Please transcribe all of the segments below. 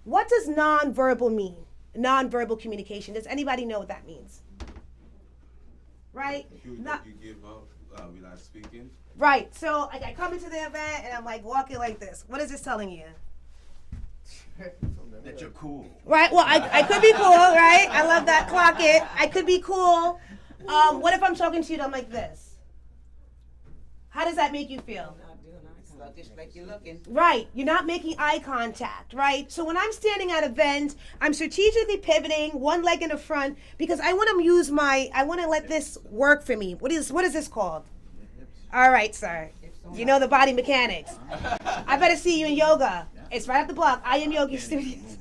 What does nonverbal mean? Nonverbal communication. Does anybody know what that means? Right? You give up without speaking. Right. So I come into the event and I'm like walking like this. What is this telling you? That you're cool. Right. Well, I could be cool, right? I love that. Clock it. I could be cool. What if I'm talking to you and I'm like this? How does that make you feel? Like you're looking. Right. You're not making eye contact, right? So when I'm standing at events, I'm strategically pivoting one leg in the front because I want to I want to let this work for me. What is this called? All right, sir. You know the body mechanics. I better see you in yoga. It's right up the block. I am Yogi Studios.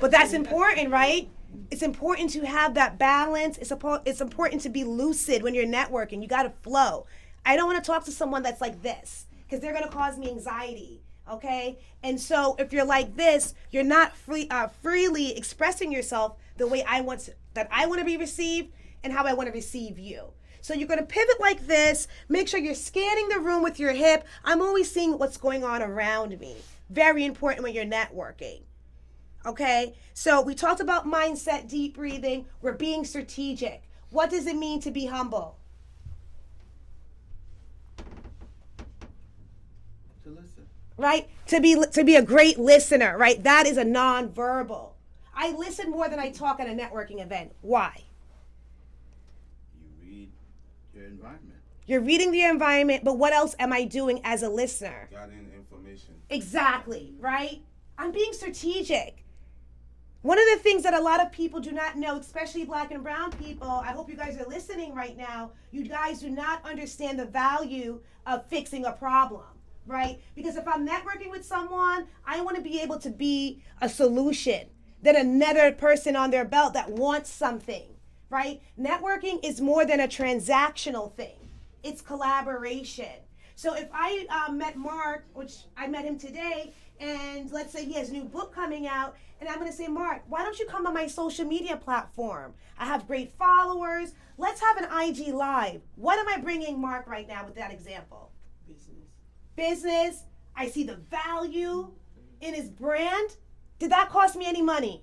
But that's important, right? It's important to have that balance. It's important to be lucid when you're networking. You got to flow. I don't want to talk to someone that's like this because they're going to cause me anxiety, okay? And so if you're like this, you're not freely expressing yourself the way I want to be received and how I want to receive you. So you're going to pivot like this. Make sure you're scanning the room with your hip. I'm always seeing what's going on around me. Very important when you're networking. Okay? So we talked about mindset, deep breathing. We're being strategic. What does it mean to be humble? To listen. Right? To be a great listener, right? That is a nonverbal. I listen more than I talk at a networking event. Why? Your environment. You're reading the environment, but what else am I doing as a listener? Gathering information. Exactly, right? I'm being strategic. One of the things that a lot of people do not know, especially Black and brown people, I hope you guys are listening right now, you guys do not understand the value of fixing a problem, right? Because if I'm networking with someone, I want to be able to be a solution than another person on their belt that wants something. Right? Networking is more than a transactional thing. It's collaboration. So if I met Mark, which I met him today, and let's say he has a new book coming out, and I'm going to say, Mark, why don't you come on my social media platform? I have great followers. Let's have an IG Live. What am I bringing Mark right now with that example? Business. I see the value in his brand. Did that cost me any money?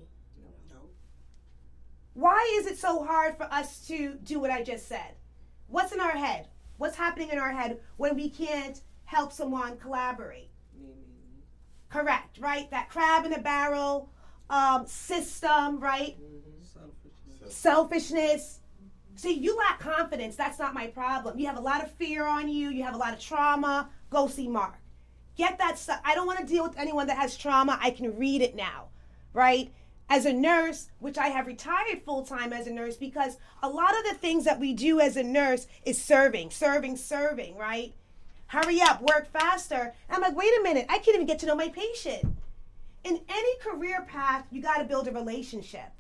Why is it so hard for us to do what I just said? What's in our head? What's happening in our head when we can't help someone collaborate? Correct, right? That crab in a barrel system, right? Selfishness. See, you lack confidence. That's not my problem. You have a lot of fear on you. You have a lot of trauma. Go see Mark. Get that stuff. I don't want to deal with anyone that has trauma. I can read it now, right? As a nurse, which I have retired full-time as a nurse because a lot of the things that we do as a nurse is serving, right? Hurry up, work faster. I'm like, wait a minute, I can't even get to know my patient. In any career path, you got to build a relationship.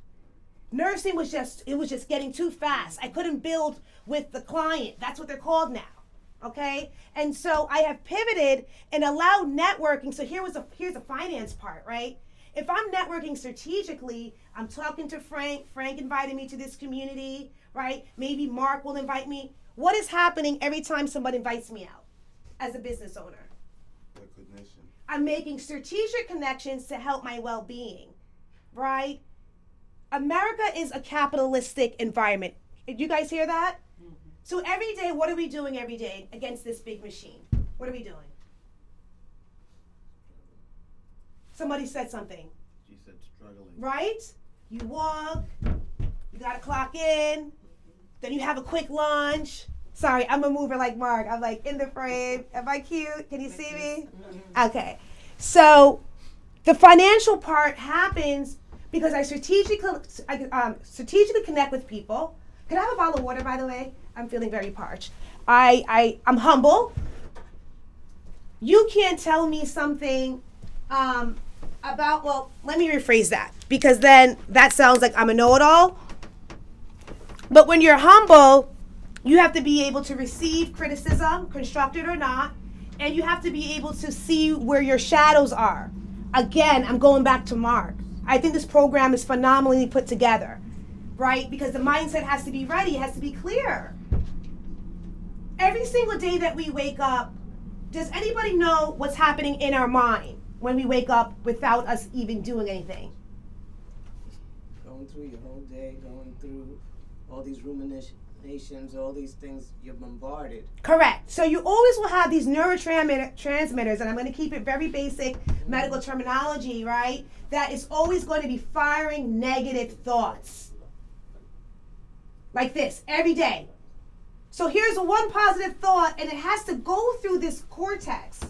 Nursing was just getting too fast. I couldn't build with the client. That's what they're called now, okay? And so I have pivoted and allowed networking. So here's the finance part, right? If I'm networking strategically, I'm talking to Frank. Frank invited me to this community, right? Maybe Mark will invite me. What is happening every time somebody invites me out as a business owner? Recognition. I'm making strategic connections to help my well-being, right? America is a capitalistic environment. Did you guys hear that? Mm-hmm. So every day, what are we doing every day against this big machine? What are we doing? Somebody said something. She said struggling. Right? You walk, you gotta clock in, then you have a quick lunch. Sorry, I'm a mover like Mark. I'm like in the frame. Am I cute? Can you see me? Okay. So the financial part happens because I strategically connect with people. Can I have a bottle of water, by the way? I'm feeling very parched. I'm humble. You can't tell me something let me rephrase that because then that sounds like I'm a know-it-all. But when you're humble, you have to be able to receive criticism, constructive or not, and you have to be able to see where your shadows are. Again, I'm going back to Mark. I think this program is phenomenally put together, right? Because the mindset has to be ready, it has to be clear. Every single day that we wake up, does anybody know what's happening in our mind? when we wake up without us even doing anything. Going through your whole day, going through all these ruminations, all these things, you're bombarded. Correct. So you always will have these neurotransmitters, and I'm going to keep it very basic medical terminology, right? That is always going to be firing negative thoughts. Like this, every day. So here's one positive thought, and it has to go through this cortex.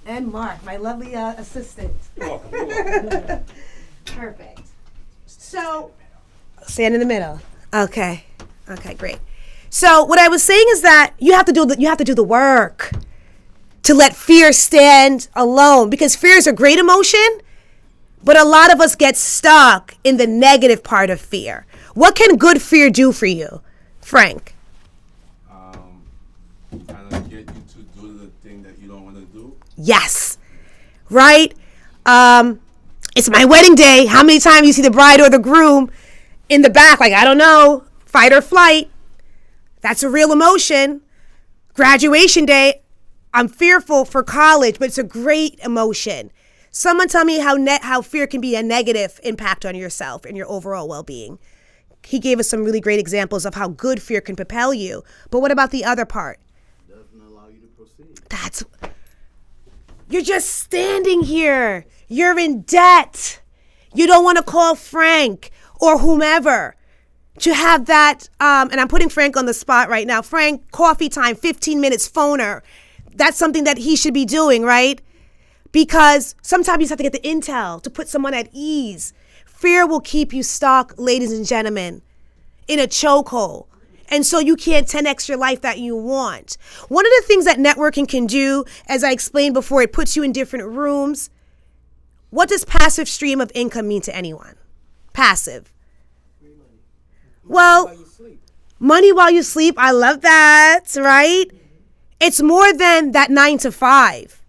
And Mark, my lovely assistant. Perfect. So, stand in the middle. Okay. Okay, great. So what I was saying is that you have to do the work to let fear stand alone, because fear is a great emotion, but a lot of us get stuck in the negative part of fear. What can good fear do for you, Frank? Kind of get you to do the thing that you don't want to do. Yes. Right? It's my wedding day. How many times you see the bride or the groom in the back, like, I don't know, fight or flight? That's a real emotion. Graduation day, I'm fearful for college, but it's a great emotion. Someone tell me how fear can be a negative impact on yourself and your overall well-being. He gave us some really great examples of how good fear can propel you. But what about the other part? Doesn't allow you to proceed. You're just standing here. You're in debt. You don't want to call Frank or whomever to have that, and I'm putting Frank on the spot right now. Frank, coffee time, 15 minutes, phoner. That's something that he should be doing, right? Because sometimes you just have to get the intel to put someone at ease. Fear will keep you stuck, ladies and gentlemen, in a chokehold. And so you can't 10x your life that you want. One of the things that networking can do, as I explained before, it puts you in different rooms. What does passive stream of income mean to anyone? Passive. Well, money while you sleep, I love that, right? It's more than that 9 to 5.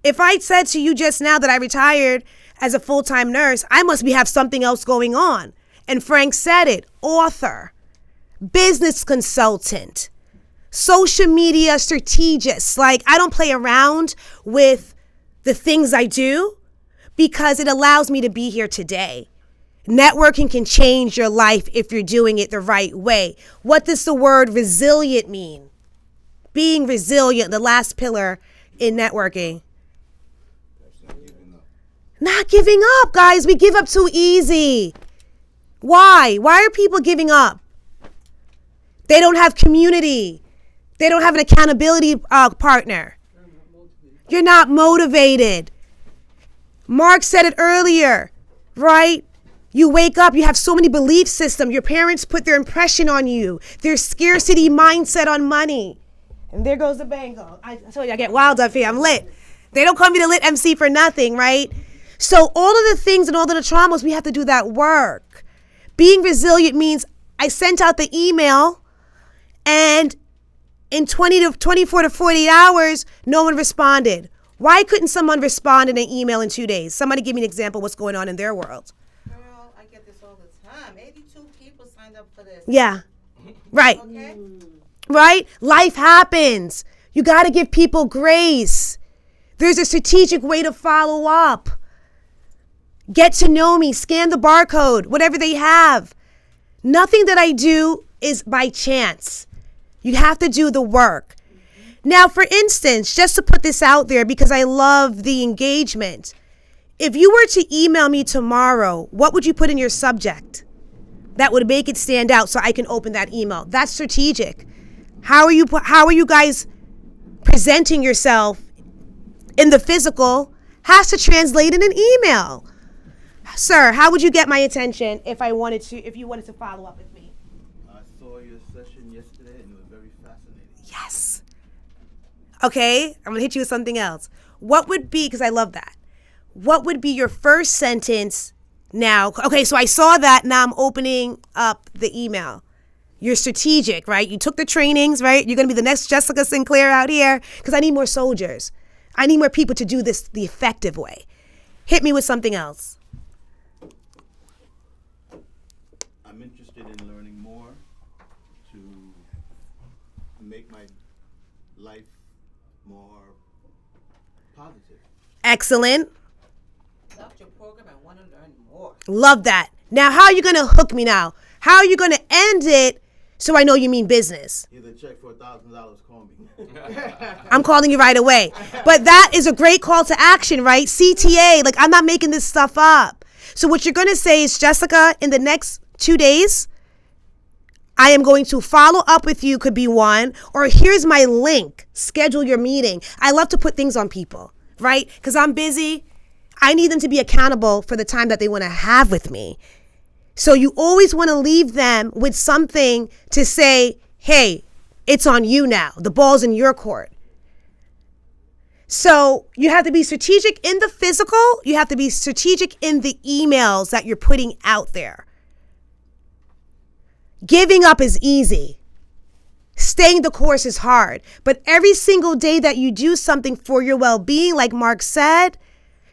If I said to you just now that I retired as a full-time nurse, I must have something else going on. And Frank said it, author, business consultant, social media strategist. Like, I don't play around with the things I do because it allows me to be here today. Networking can change your life if you're doing it the right way. What does the word resilient mean? Being resilient, the last pillar in networking. Not giving up, guys. We give up too easy. Why? Why are people giving up? They don't have community. They don't have an accountability partner. You're not motivated. Mark said it earlier, right? You wake up, you have so many belief systems. Your parents put their impression on you, their scarcity mindset on money. And there goes the bango. I told you, I get wild up here. I'm lit. They don't call me the lit MC for nothing, right? So all of the things and all of the traumas, we have to do that work. Being resilient means I sent out the email and in 24 to 48 hours, no one responded. Why couldn't someone respond in an email in 2 days? Somebody give me an example of what's going on in their world. Girl, I get this all the time. 82 people signed up for this. Yeah, right. Okay? Right? Life happens. You got to give people grace. There's a strategic way to follow up. Get to know me, scan the barcode, whatever they have. Nothing that I do is by chance. You have to do the work. Now, for instance, just to put this out there because I love the engagement, if you were to email me tomorrow, what would you put in your subject that would make it stand out so I can open that email? That's strategic. How are you guys presenting yourself in the physical has to translate in an email. Sir, how would you get my attention if you wanted to follow up with me? I saw your session yesterday and it was very fascinating. Yes. Okay, I'm gonna hit you with something else. What would be, because I love that, what would be your first sentence now? Okay, so I saw that, now I'm opening up the email. You're strategic, right? You took the trainings, right? You're gonna be the next Jessica Sinclair out here, because I need more soldiers. I need more people to do this the effective way. Hit me with something else. I'm interested in learning more to make my life more positive. Excellent. Loved your program. I want to learn more. Love that. Now, how are you going to hook me now? How are you going to end it so I know you mean business? Either check for $1,000, call me. I'm calling you right away. But that is a great call to action, right? CTA, like I'm not making this stuff up. So what you're going to say is, Jessica, in the next 2 days, I am going to follow up with you, could be one, or here's my link, schedule your meeting. I love to put things on people, right? Because I'm busy. I need them to be accountable for the time that they want to have with me. So you always want to leave them with something to say, hey, it's on you now. The ball's in your court. So you have to be strategic in the physical. You have to be strategic in the emails that you're putting out there. Giving up is easy. Staying the course is hard. But every single day that you do something for your well-being, like Mark said,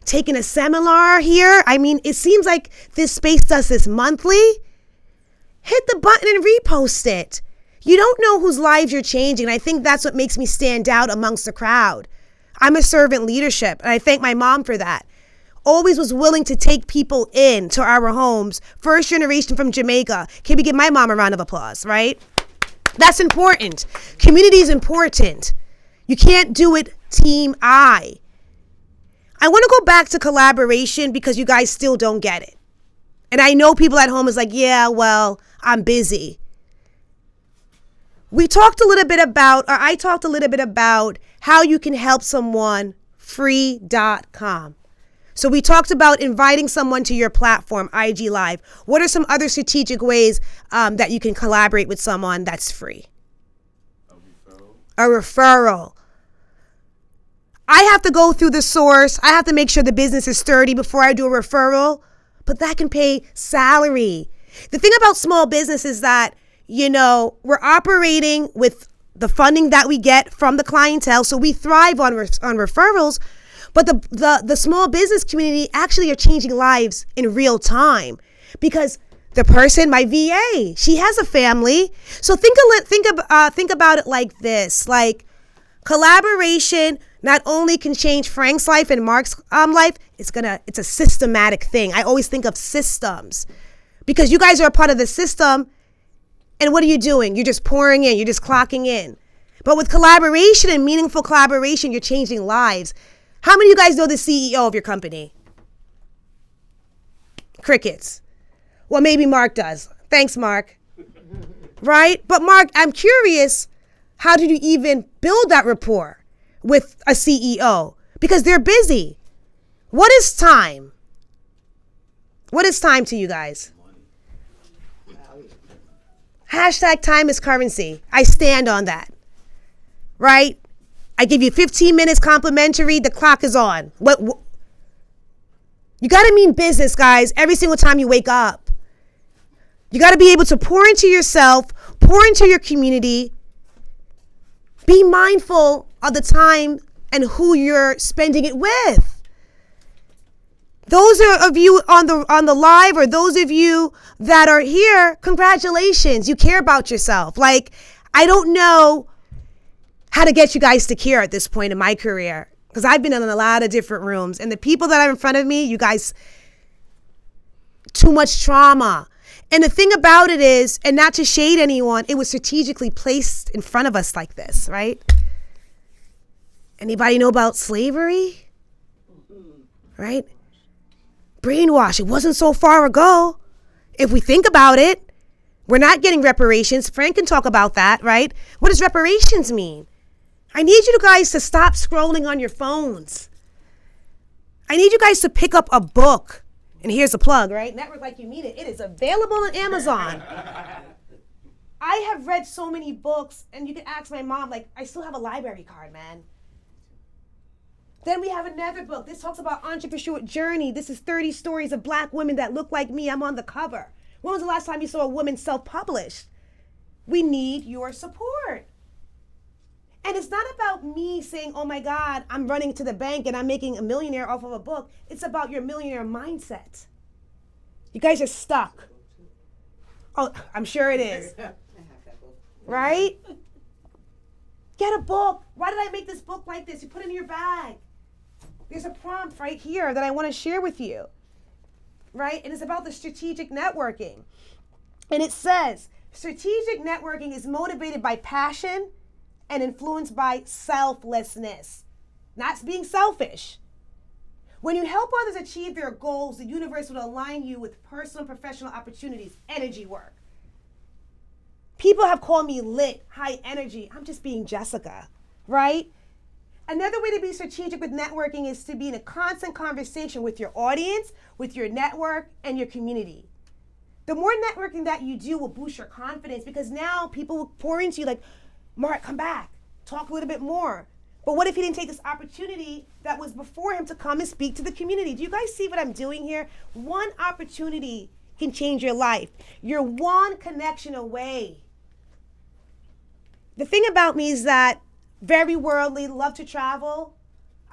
taking a seminar here, I mean, it seems like this space does this monthly. Hit the button and repost it. You don't know whose lives you're changing. And I think that's what makes me stand out amongst the crowd. I'm a servant leadership, and I thank my mom for that. Always was willing to take people in to our homes. First generation from Jamaica. Can we give my mom a round of applause, right? That's important. Community is important. You can't do it team I want to go back to collaboration because you guys still don't get it. And I know people at home is like, yeah, well, I'm busy. I talked a little bit about how you can help someone free.com. So we talked about inviting someone to your platform, IG Live. What are some other strategic ways that you can collaborate with someone that's free? A referral. I have to go through the source. I have to make sure the business is sturdy before I do a referral, but that can pay salary. The thing about small business is that, you know, we're operating with the funding that we get from the clientele, so we thrive on referrals, but the small business community actually are changing lives in real time because the person, my VA, she has a family. So think about it like this, like collaboration not only can change Frank's life and Mark's life, it's a systematic thing. I always think of systems because you guys are a part of the system. And what are you doing? You're just pouring in, you're just clocking in. But with collaboration and meaningful collaboration, you're changing lives. How many of you guys know the CEO of your company? Crickets. Well, maybe Mark does. Thanks, Mark. Right? But Mark, I'm curious, how did you even build that rapport with a CEO? Because they're busy. What is time? What is time to you guys? Hashtag time is currency. I stand on that. Right? I give you 15 minutes complimentary. The clock is on. What? You got to mean business, guys, every single time you wake up. You got to be able to pour into yourself, pour into your community. Be mindful of the time and who you're spending it with. Those of you on the live or those of you that are here, congratulations. You care about yourself. Like, I don't know how to get you guys to care at this point in my career because I've been in a lot of different rooms and the people that are in front of me, you guys, too much trauma. And the thing about it is, and not to shade anyone, it was strategically placed in front of us like this, right? Anybody know about slavery? Right? Brainwash. It wasn't so far ago. If we think about it, we're not getting reparations. Frank can talk about that, right? What does reparations mean? I need you guys to stop scrolling on your phones. I need you guys to pick up a book. And here's a plug, right? Network Like You Mean It. It is available on Amazon. I have read so many books, and you can ask my mom, like, I still have a library card, man. Then we have another book. This talks about entrepreneurship journey. This is 30 stories of black women that look like me. I'm on the cover. When was the last time you saw a woman self-published? We need your support. And it's not about me saying, oh my God, I'm running to the bank and I'm making a millionaire off of a book. It's about your millionaire mindset. You guys are stuck. Oh, I'm sure it is. Right? Get a book. Why did I make this book like this? You put it in your bag. There's a prompt right here that I want to share with you, right? And it's about the strategic networking. And it says, strategic networking is motivated by passion and influenced by selflessness, not being selfish. When you help others achieve their goals, the universe will align you with personal and professional opportunities, energy work. People have called me lit, high energy. I'm just being Jessica, right? Another way to be strategic with networking is to be in a constant conversation with your audience, with your network, and your community. The more networking that you do will boost your confidence because now people will pour into you like, Mark, come back, talk a little bit more. But what if he didn't take this opportunity that was before him to come and speak to the community? Do you guys see what I'm doing here? One opportunity can change your life. You're one connection away. The thing about me is that very worldly, love to travel.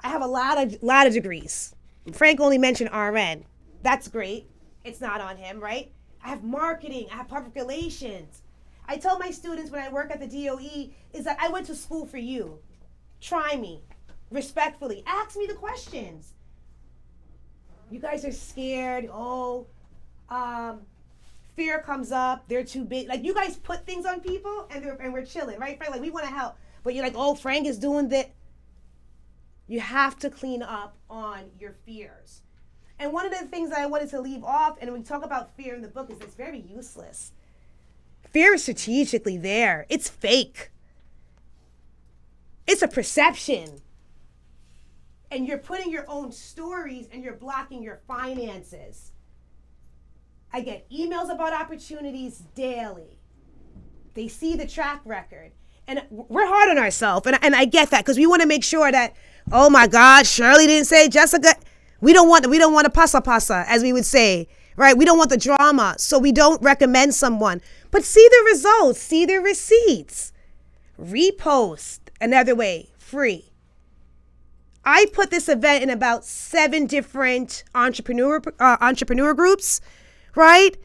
I have a lot of degrees. Frank only mentioned RN. That's great. It's not on him, right? I have marketing. I have public relations. I tell my students when I work at the DOE is that I went to school for you. Try me, respectfully. Ask me the questions. You guys are scared. Fear comes up. They're too big. Like you guys put things on people, and we're chilling, right? Frank, like we want to help, but you're like, oh, Frank is doing that. You have to clean up on your fears. And one of the things that I wanted to leave off, and when we talk about fear in the book, is it's very useless. Fear is strategically there. It's fake. It's a perception. And you're putting your own stories and you're blocking your finances. I get emails about opportunities daily. They see the track record. And we're hard on ourselves. And I get that because we want to make sure that, oh my God, Shirley didn't say, Jessica. We don't want a pasa, as we would say, right? We don't want the drama. So we don't recommend someone. But see the results, see the receipts. Repost, another way, free. I put this event in about 7 different entrepreneur groups, right?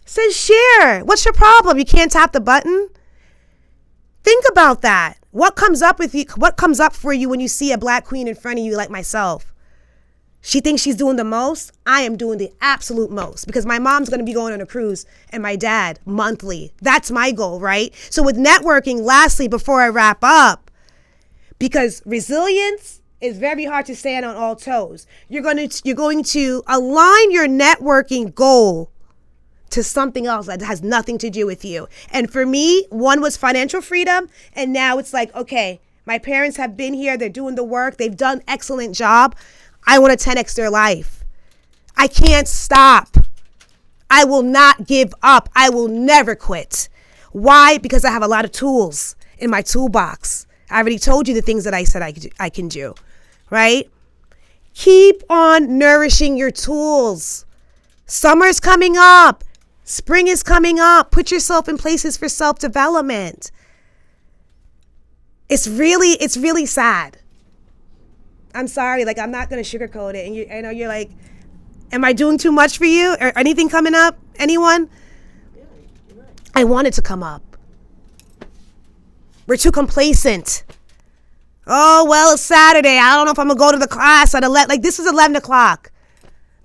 Says share. What's your problem? You can't tap the button? Think about that. What comes up with you? What comes up for you when you see a black queen in front of you like myself? She thinks she's doing the most. I am doing the absolute most because my mom's going to be going on a cruise and my dad monthly. That's my goal, right? So with networking, lastly, before I wrap up, because resilience is very hard to stand on all toes. You're going to align your networking goal to something else that has nothing to do with you. And for me, one was financial freedom. And now it's like, okay, my parents have been here. They're doing the work. They've done an excellent job. I want to 10x their life. I can't stop. I will not give up. I will never quit. Why? Because I have a lot of tools in my toolbox. I already told you the things that I said I can do, right? Keep on nourishing your tools. Summer's coming up. Spring is coming up. Put yourself in places for self-development. It's really sad. I'm sorry, like I'm not gonna sugarcoat it. And I know you're like, am I doing too much for you? Or anything coming up? Anyone? Yeah, you're right. I want it to come up. We're too complacent. Oh, well, it's Saturday. I don't know if I'm gonna go to the class at 11. Like this is 11 o'clock.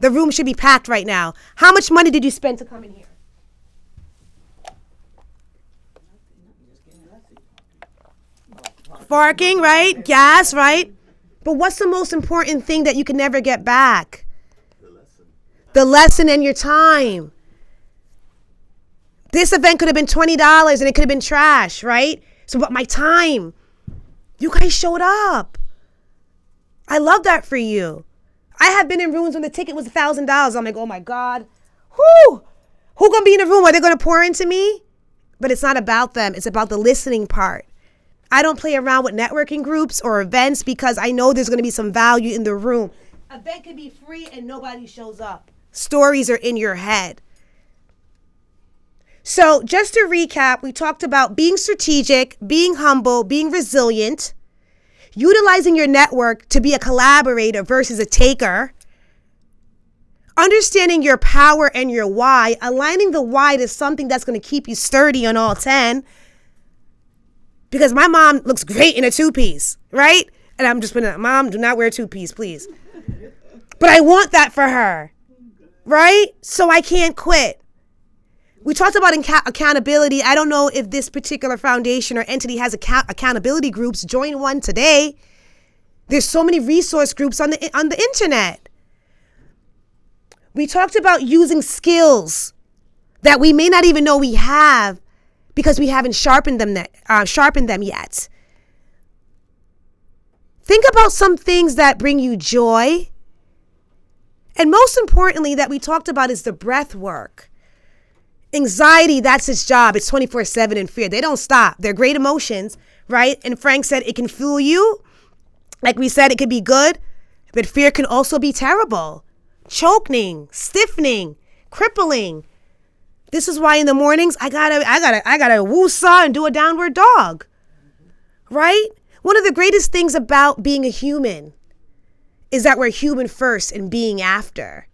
The room should be packed right now. How much money did you spend to come in here? Parking, right? Gas, right? But what's the most important thing that you can never get back? The lesson and your time. This event could have been $20 and it could have been trash, right? So, but my time, you guys showed up. I love that for you. I have been in rooms when the ticket was $1,000. I'm like, oh my God, who gonna be in a room? Are they gonna pour into me? But it's not about them. It's about the listening part. I don't play around with networking groups or events because I know there's going to be some value in the room. Event could be free and nobody shows up. Stories are in your head. So just to recap, we talked about being strategic, being humble, being resilient, utilizing your network to be a collaborator versus a taker, understanding your power and your why, aligning the why to something that's going to keep you sturdy on all 10, Because my mom looks great in a two-piece, right? And I'm just gonna, Mom, do not wear a two-piece, please. But I want that for her, right? So I can't quit. We talked about accountability. I don't know if this particular foundation or entity has accountability groups. Join one today. There's so many resource groups on the internet. We talked about using skills that we may not even know we have because we haven't sharpened them yet. Think about some things that bring you joy. And most importantly, that we talked about is the breath work. Anxiety, that's its job. It's 24/7, and fear. They don't stop. They're great emotions, right? And Frank said it can fuel you. Like we said, it could be good, but fear can also be terrible. Choking, stiffening, crippling. This is why in the mornings I gotta woo-saw and do a downward dog, right? One of the greatest things about being a human is that we're human first and being after.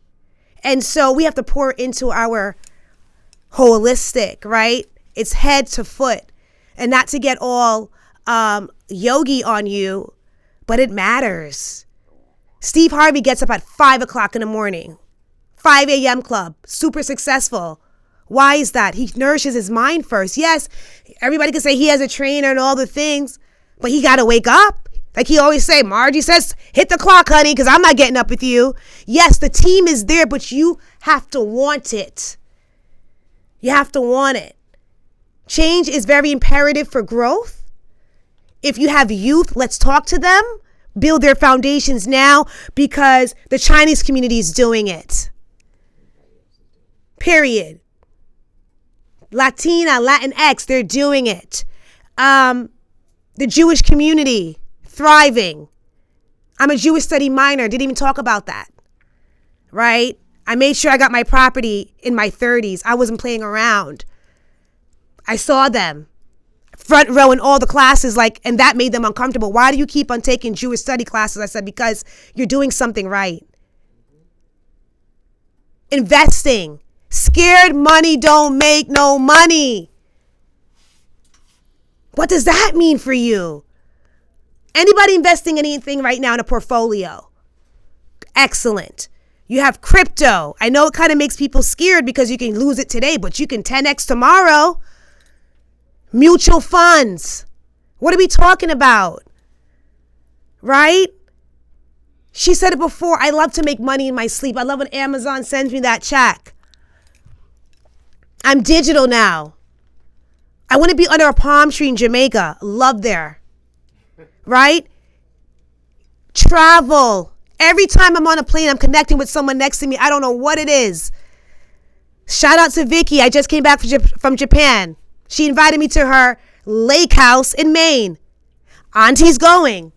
And so we have to pour into our holistic, right? It's head to foot, and not to get all yogi on you, but it matters. Steve Harvey gets up at 5 o'clock in the morning, 5 a.m. club, super successful. Why is that? He nourishes his mind first. Yes, everybody can say he has a trainer and all the things, but he got to wake up. Like he always say, Margie says, hit the clock, honey, because I'm not getting up with you. Yes, the team is there, but you have to want it. You have to want it. Change is very imperative for growth. If you have youth, let's talk to them. Build their foundations now because the Chinese community is doing it. Period. Latina, Latinx, they're doing it. The Jewish community, thriving. I'm a Jewish study minor, didn't even talk about that, right? I made sure I got my property in my 30s. I wasn't playing around. I saw them front row in all the classes, and that made them uncomfortable. Why do you keep on taking Jewish study classes? I said, because you're doing something right. Investing. Scared money don't make no money. What does that mean for you? Anybody investing anything right now in a portfolio? Excellent. You have crypto. I know it kind of makes people scared because you can lose it today, but you can 10x tomorrow. Mutual funds. What are we talking about? Right? She said it before. I love to make money in my sleep. I love when Amazon sends me that check. I'm digital now. I want to be under a palm tree in Jamaica. Love there. Right? Travel. Every time I'm on a plane, I'm connecting with someone next to me. I don't know what it is. Shout out to Vicky. I just came back from Japan. She invited me to her lake house in Maine. Auntie's going.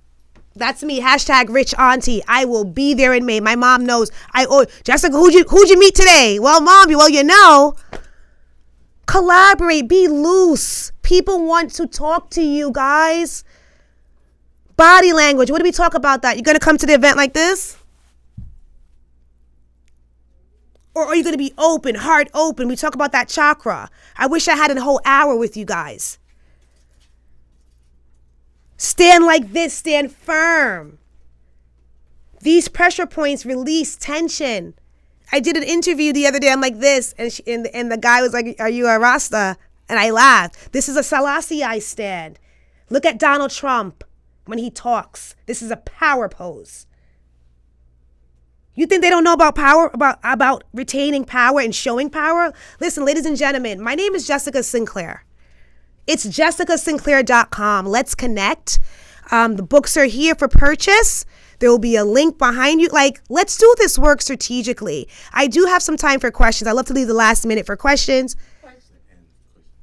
That's me. Hashtag rich auntie. I will be there in May. My mom knows. Jessica, who'd you meet today? Well, Mom, you know. Collaborate. Be loose. People want to talk to you, guys. Body language. What do we talk about that? You going to come to the event like this? Or are you going to be open, heart open? We talk about that chakra. I wish I had a whole hour with you guys. Stand like this. Stand firm. These pressure points release tension. I did an interview the other day. I'm like this. And the guy was like, are you a Rasta? And I laughed. This is a Selassie stand. Look at Donald Trump when he talks. This is a power pose. You think they don't know about power, about retaining power and showing power? Listen, ladies and gentlemen, my name is Jessica Sinclair. It's jessicasinclair.com. Let's connect. The books are here for purchase. There will be a link behind you. Let's do this work strategically. I do have some time for questions. I love to leave the last minute for questions.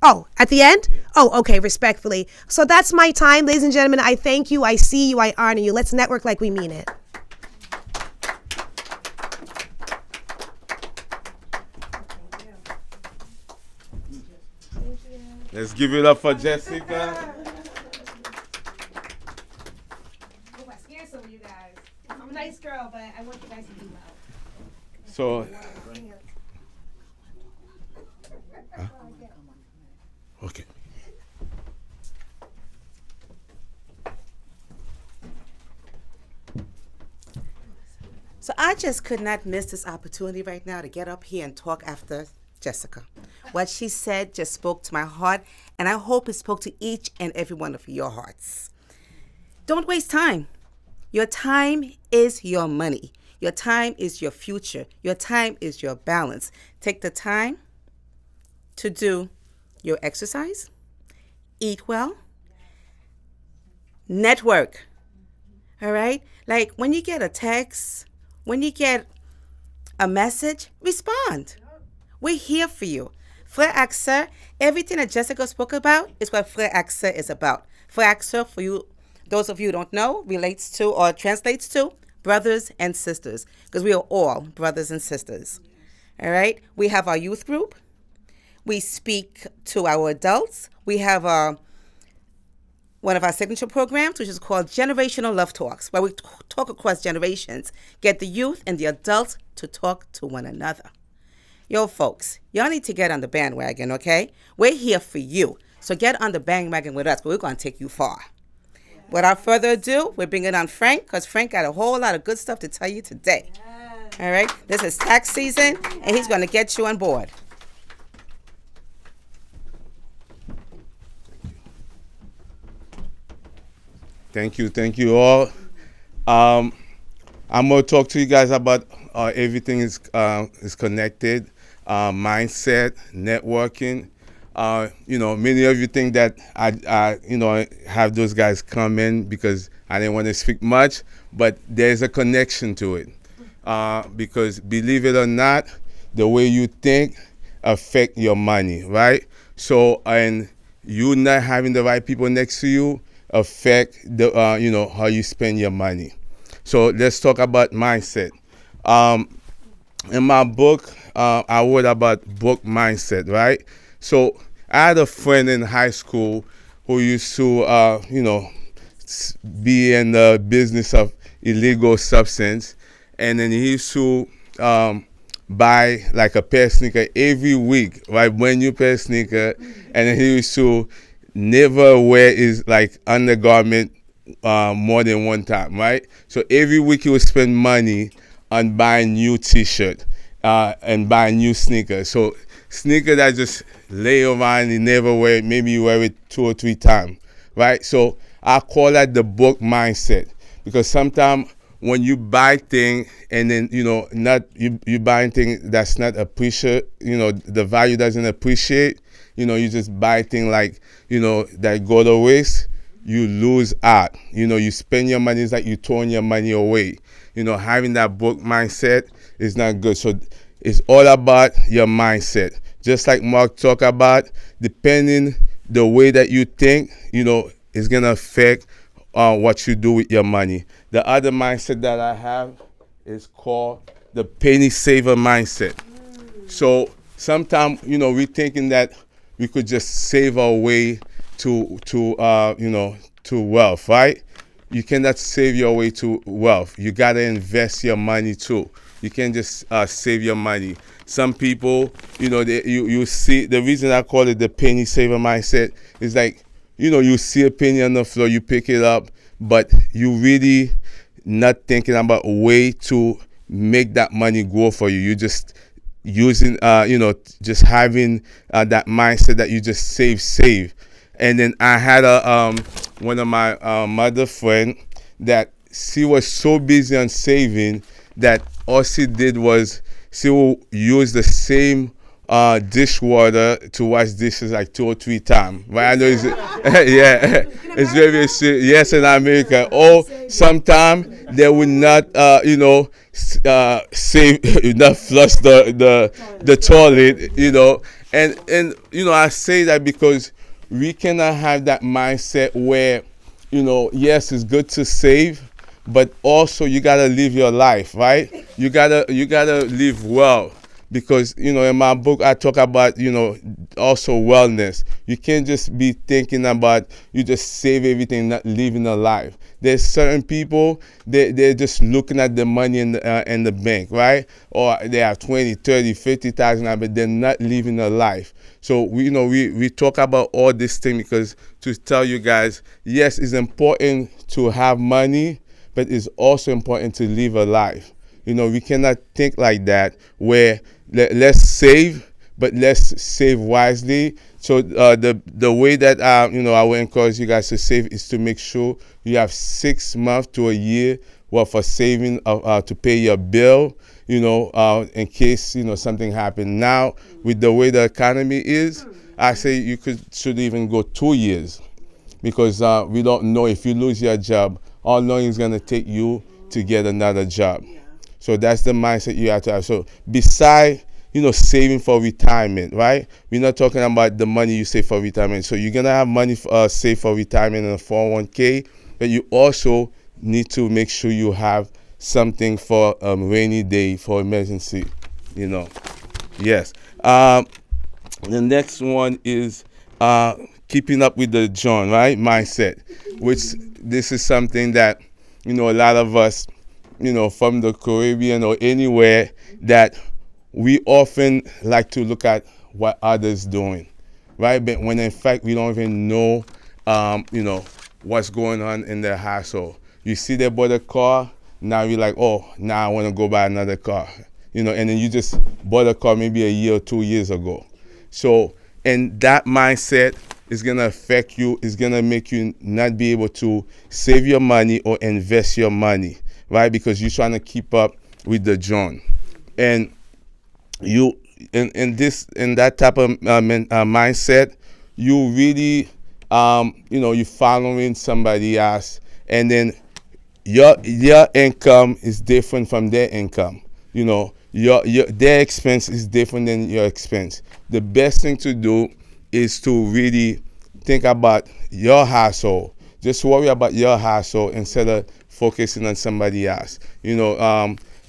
Oh, at the end? Oh, okay, respectfully. So that's my time, ladies and gentlemen. I thank you. I see you. I honor you. Let's network like we mean it. Let's give it up for Jessica. Oh, I scared some of you guys. I'm a nice girl, but I want you guys to do well. So, okay. I just could not miss this opportunity right now to get up here and talk after Jessica. What she said just spoke to my heart, and I hope it spoke to each and every one of your hearts. Don't waste time. Your time is your money. Your time is your future. Your time is your balance. Take the time to do your exercise, eat well, network. All right? Like when you get a text, when you get a message, respond. We're here for you. Frère Accès, everything that Jessica spoke about is what Frère Accès is about. Frère Accès, for you, those of you who don't know, relates to or translates to brothers and sisters, because we are all brothers and sisters. All right? We have our youth group. We speak to our adults. We have one of our signature programs, which is called Generational Love Talks, where we talk across generations, get the youth and the adults to talk to one another. Yo, folks, y'all need to get on the bandwagon, okay? We're here for you. So get on the bandwagon with us, but we're going to take you far. Without further ado, we're bringing on Frank, because Frank got a whole lot of good stuff to tell you today. All right? This is tax season, and he's going to get you on board. Thank you all. I'm gonna talk to you guys about everything is connected, mindset, networking. Many of you think that I have those guys come in because I didn't want to speak much, but there's a connection to it. Because believe it or not, the way you think affect your money, right? So, and you not having the right people next to you affect the how you spend your money. So let's talk about mindset. In my book, I wrote about book mindset, right? So I had a friend in high school who used to be in the business of illegal substance, and then he used to buy like a pair of sneaker every week, right? Brand new pair of sneaker, and then he used to never wear his like undergarment more than one time, right? So every week he would spend money on buying new t-shirt and buying new sneakers. So sneaker that just lay around, he never wear it, maybe you wear it 2 or 3 times, right? So I call that the book mindset, because sometimes when you buy thing and then not you buying thing that's not appreciate, the value doesn't appreciate, you just buy thing like that go to waste, you lose out. You spend your money, it's like you throwing your money away. Having that book mindset is not good. So it's all about your mindset. Just like Mark talked about, depending the way that you think, is gonna affect what you do with your money. The other mindset that I have is called the penny saver mindset. So sometimes, we're thinking that we could just save our way to wealth, right? You cannot save your way to wealth. You gotta invest your money too. You can't just save your money. Some people, you see, the reason I call it the penny saver mindset is like, you see a penny on the floor, you pick it up, but you really not thinking about a way to make that money grow for you. You just using, just having that mindset that you just save. And then I had one of my mother friend that she was so busy on saving that all she did was she will use the same dishwater to wash dishes like 2 or 3 times. Right? I know it's yeah, it's very serious. Yes, in America. Or sometimes they will not, save, not flush the toilet, and I say that because we cannot have that mindset where, yes, it's good to save, but also you gotta live your life, right? You gotta live well, because in my book I talk about also wellness. You can't just be thinking about you just save everything, not living a life. There's certain people they're just looking at the money in the bank, right? Or they have 20, 30, 50,000, but they're not living a life. So we talk about all this thing because to tell you guys, yes, it's important to have money, but it's also important to live a life. We cannot think like that where let's save, but let's save wisely. So the way that I will encourage you guys to save is to make sure you have 6 months to a year worth of saving to pay your bill. In case something happened. Now with the way the economy is, I say you should even go 2 years, because we don't know if you lose your job how long it's gonna take you to get another job. So that's the mindset you have to have. So beside saving for retirement, right? We're not talking about the money you save for retirement. So you're gonna have money saved for retirement in a 401k, but you also need to make sure you have something for rainy day, for emergency. Yes. The next one is keeping up with the John, right? Mindset, which this is something that a lot of us, from the Caribbean or anywhere, that we often like to look at what others doing, right? But when in fact we don't even know, what's going on in their household. You see they bought a car, now you're like, oh, now I want to go buy another car, and then you just bought a car maybe a year or 2 years ago. So, and that mindset is going to affect you, is going to make you not be able to save your money or invest your money, right? Because you're trying to keep up with the John. And you, in that type of mindset, you really, you're following somebody else, and then your income is different from their income. Their expense is different than your expense. The best thing to do is to really think about your household. Just worry about your household instead of focusing on somebody else.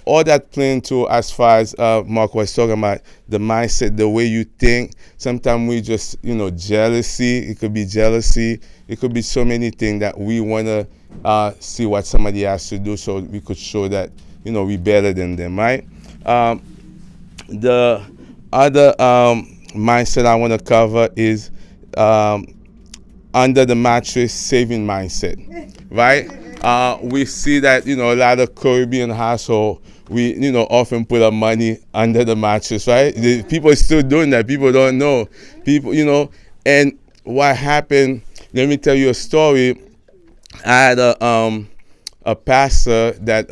All that playing to, as far as Mark was talking about, the mindset, the way you think. Sometimes we just, jealousy. It could be jealousy. It could be so many things that we want to see what somebody has to do, so we could show that, we're better than them, right? The other mindset I want to cover is under the mattress saving mindset, right? We see that, a lot of Caribbean household, we, often put our money under the mattress, right? People are still doing that. People don't know. People, and what happened, let me tell you a story. I had a pastor that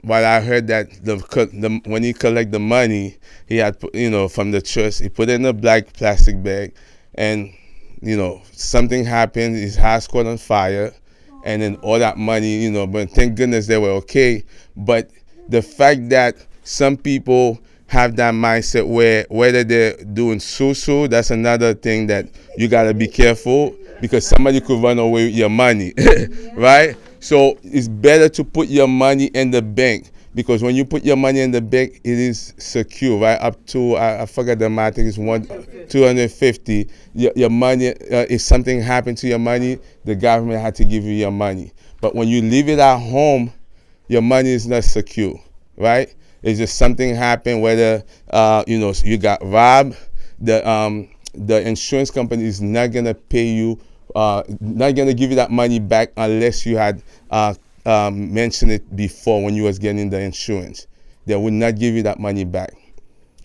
what I heard that when he collect the money, he had, from the church, he put it in a black plastic bag, and, something happened, his house caught on fire, and then all that money, but thank goodness they were okay. But the fact that some people have that mindset where whether they're doing susu, that's another thing that you got to be careful, because somebody could run away with your money, right? So it's better to put your money in the bank, because when you put your money in the bank, it is secure, right? Up to, I forgot the amount, I think it's 250. Your money, if something happened to your money, the government had to give you your money. But when you leave it at home, your money is not secure, right? It's just something happened, whether, you got robbed, the insurance company is not going to pay you, not going to give you that money back unless you had mentioned it before when you was getting the insurance. They would not give you that money back,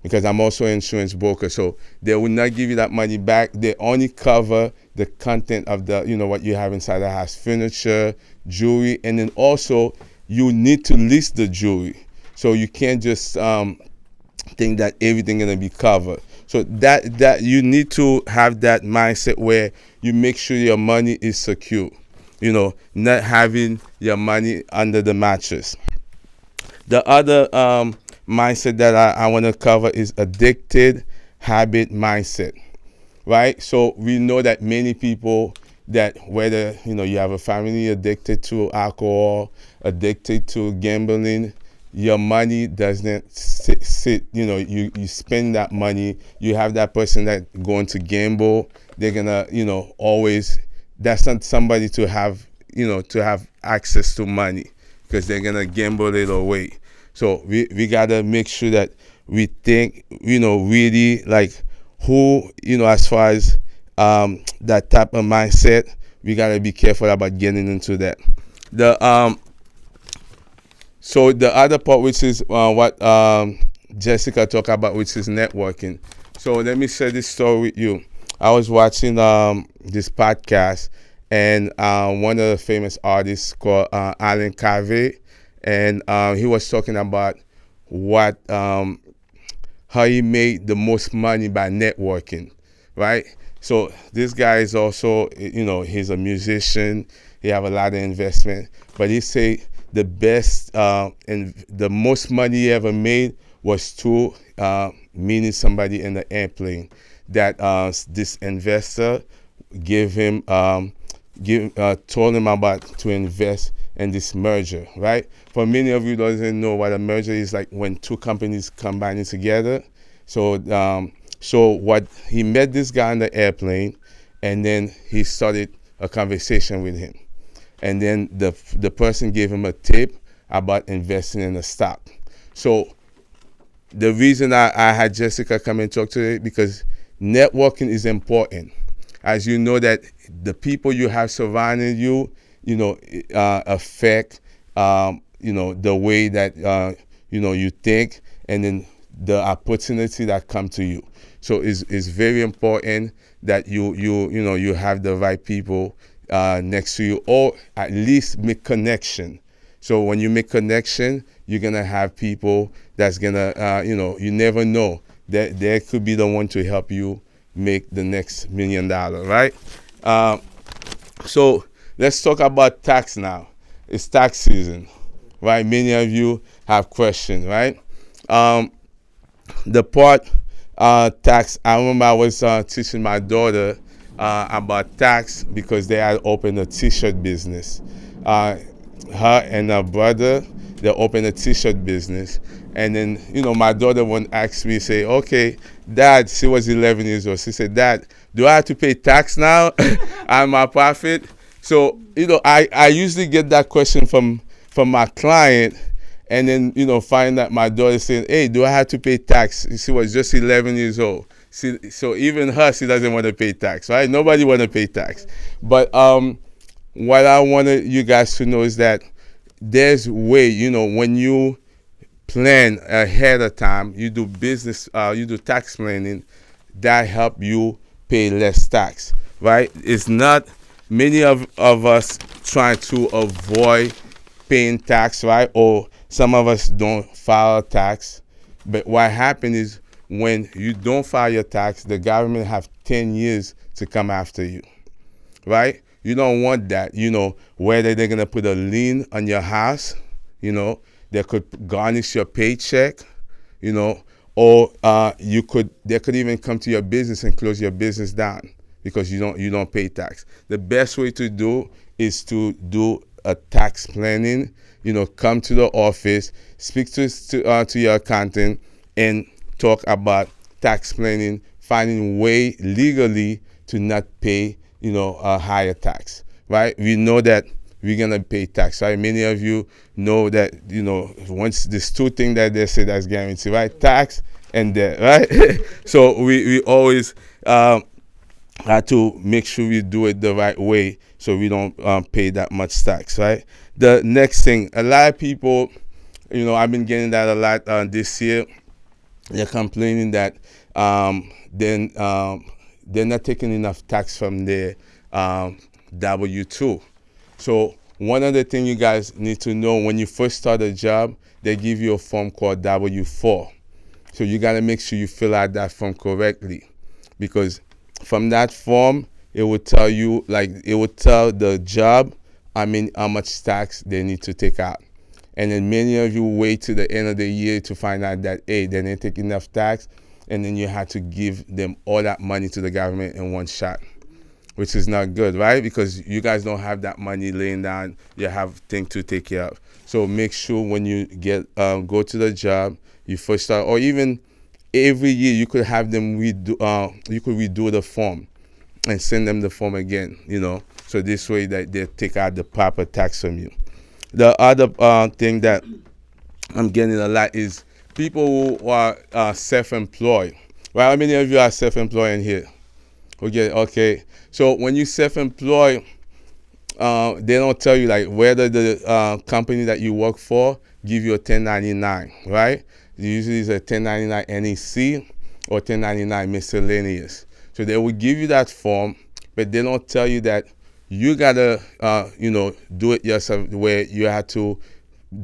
because I'm also an insurance broker. So they would not give you that money back. They only cover the content of the, what you have inside the house, furniture, jewelry, and then also you need to list the jewelry. So you can't just think that everything gonna be covered. So that you need to have that mindset where you make sure your money is secure. Not having your money under the mattress. The other mindset that I want to cover is addicted habit mindset, right? So we know that many people, that whether you have a family addicted to alcohol, addicted to gambling, your money doesn't sit, you spend that money. You have that person that going to gamble, they're gonna always, that's not somebody to have to have access to money, because they're gonna gamble it away. So we gotta make sure that we think really like who, as far as that type of mindset, we gotta be careful about getting into that. So the other part, which is what Jessica talked about, which is networking. So let me share this story with you. I was watching this podcast, and one of the famous artists called Alan Carvey, and he was talking about what how he made the most money by networking, right? So this guy is also, he's a musician. He have a lot of investment, but he say the best and the most money he ever made was through meeting somebody in the airplane. That this investor gave him told him about to invest in this merger, right? For many of you doesn't know what a merger is, like when two companies combining together. So so what he met this guy on the airplane, and then he started a conversation with him, and then the person gave him a tip about investing in a stock. So the reason I had Jessica come and talk today, because networking is important. As you know, that the people you have surrounding you, affect, the way that, you think, and then the opportunity that come to you. So it's very important that you have the right people next to you, or at least make connection. So when you make connection, you're gonna have people that's gonna, you never know that they could be the one to help you make the next $1 million, right? So let's talk about tax now. It's tax season, right? Many of you have questions, right? The part tax, I remember I was teaching my daughter about tax because they had opened a t-shirt business. Her and her brother, they opened a t-shirt business. And then, my daughter would ask me, say, okay, Dad, she was 11 years old. She said, Dad, do I have to pay tax now on my profit? So, I usually get that question from my client, and then, find that my daughter saying, hey, do I have to pay tax? She was just 11 years old. So even her, she doesn't want to pay tax, right? Nobody want to pay tax. But what I wanted you guys to know is that there's way, when you plan ahead of time, you do business, you do tax planning, that help you pay less tax, right? It's not many of us trying to avoid paying tax, right? Or some of us don't file tax. But what happens is when you don't file your tax, the government have 10 years to come after you, right? You don't want that, whether they're going to put a lien on your house, they could garnish your paycheck, or they could even come to your business and close your business down because you don't pay tax. The best way to do is to do a tax planning, come to the office, speak to your accountant, and talk about tax planning, finding way legally to not pay, a higher tax, right? We know that we're gonna pay tax, right? Many of you know that, once there's two things that they say that's guaranteed, right? Tax and debt, right? So we always have to make sure we do it the right way so we don't pay that much tax, right? The next thing, a lot of people, I've been getting that a lot this year. They're complaining that they're not taking enough tax from their W-2. So one of the things you guys need to know, when you first start a job, they give you a form called W-4. So you got to make sure you fill out that form correctly, because from that form, it will tell you, it will tell the job, how much tax they need to take out. And then many of you wait to the end of the year to find out that, hey, they didn't take enough tax, and then you have to give them all that money to the government in one shot, which is not good, right? Because you guys don't have that money laying down. You have things to take care of. So make sure when you go to the job, you first start, or even every year you could have them redo the form and send them the form again, so this way that they take out the proper tax from you. The other thing that I'm getting a lot is people who are self-employed. Well, how many of you are self-employed in here? Okay. So when you self-employed, they don't tell you whether the company that you work for, give you a 1099, right? Usually it's a 1099 NEC or 1099 miscellaneous. So they will give you that form, but they don't tell you that you gotta, do it yourself, where you have to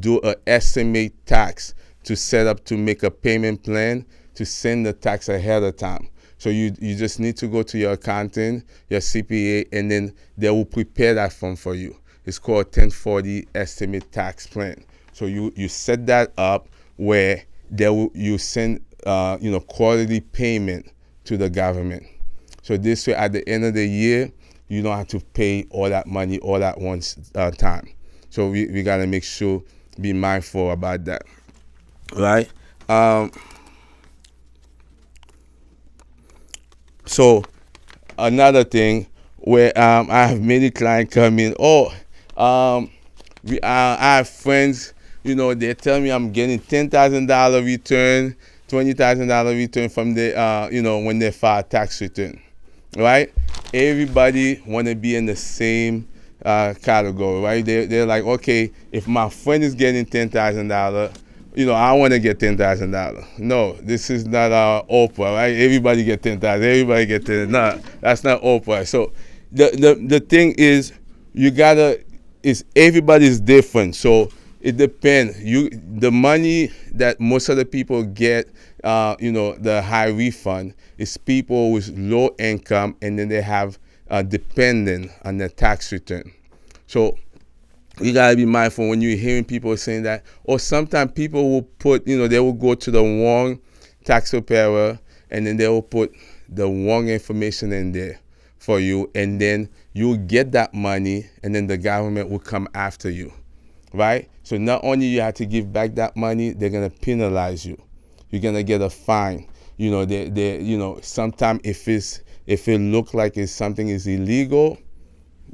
do an estimate tax to set up to make a payment plan to send the tax ahead of time. So you just need to go to your accountant, your CPA, and then they will prepare that form for you. It's called 1040 estimate tax plan. So you set that up where you send quarterly payment to the government. So this way, at the end of the year, you don't have to pay all that money all at once time. So we gotta make sure, be mindful about that, right? So another thing where I have many clients come in. I have friends. They tell me I'm getting $10,000 return, $20,000 return from the when they file tax return, right? Everybody want to be in the same category, right? They're like, okay, if my friend is getting $10,000, I want to get $10,000. No, this is not Oprah, right? Everybody get 10,000. Everybody get 10. No, that's not Oprah. So the thing is, everybody's different. So it depends. The money that most of the people get, the high refund, is people with low income, and then they have dependent on their tax return. So you gotta be mindful when you're hearing people saying that. Or sometimes people will put, they will go to the wrong tax preparer, and then they will put the wrong information in there for you, and then you'll get that money, and then the government will come after you, right? So not only you have to give back that money, they're gonna penalize you. You're gonna get a fine. Sometimes if it looks like something is illegal,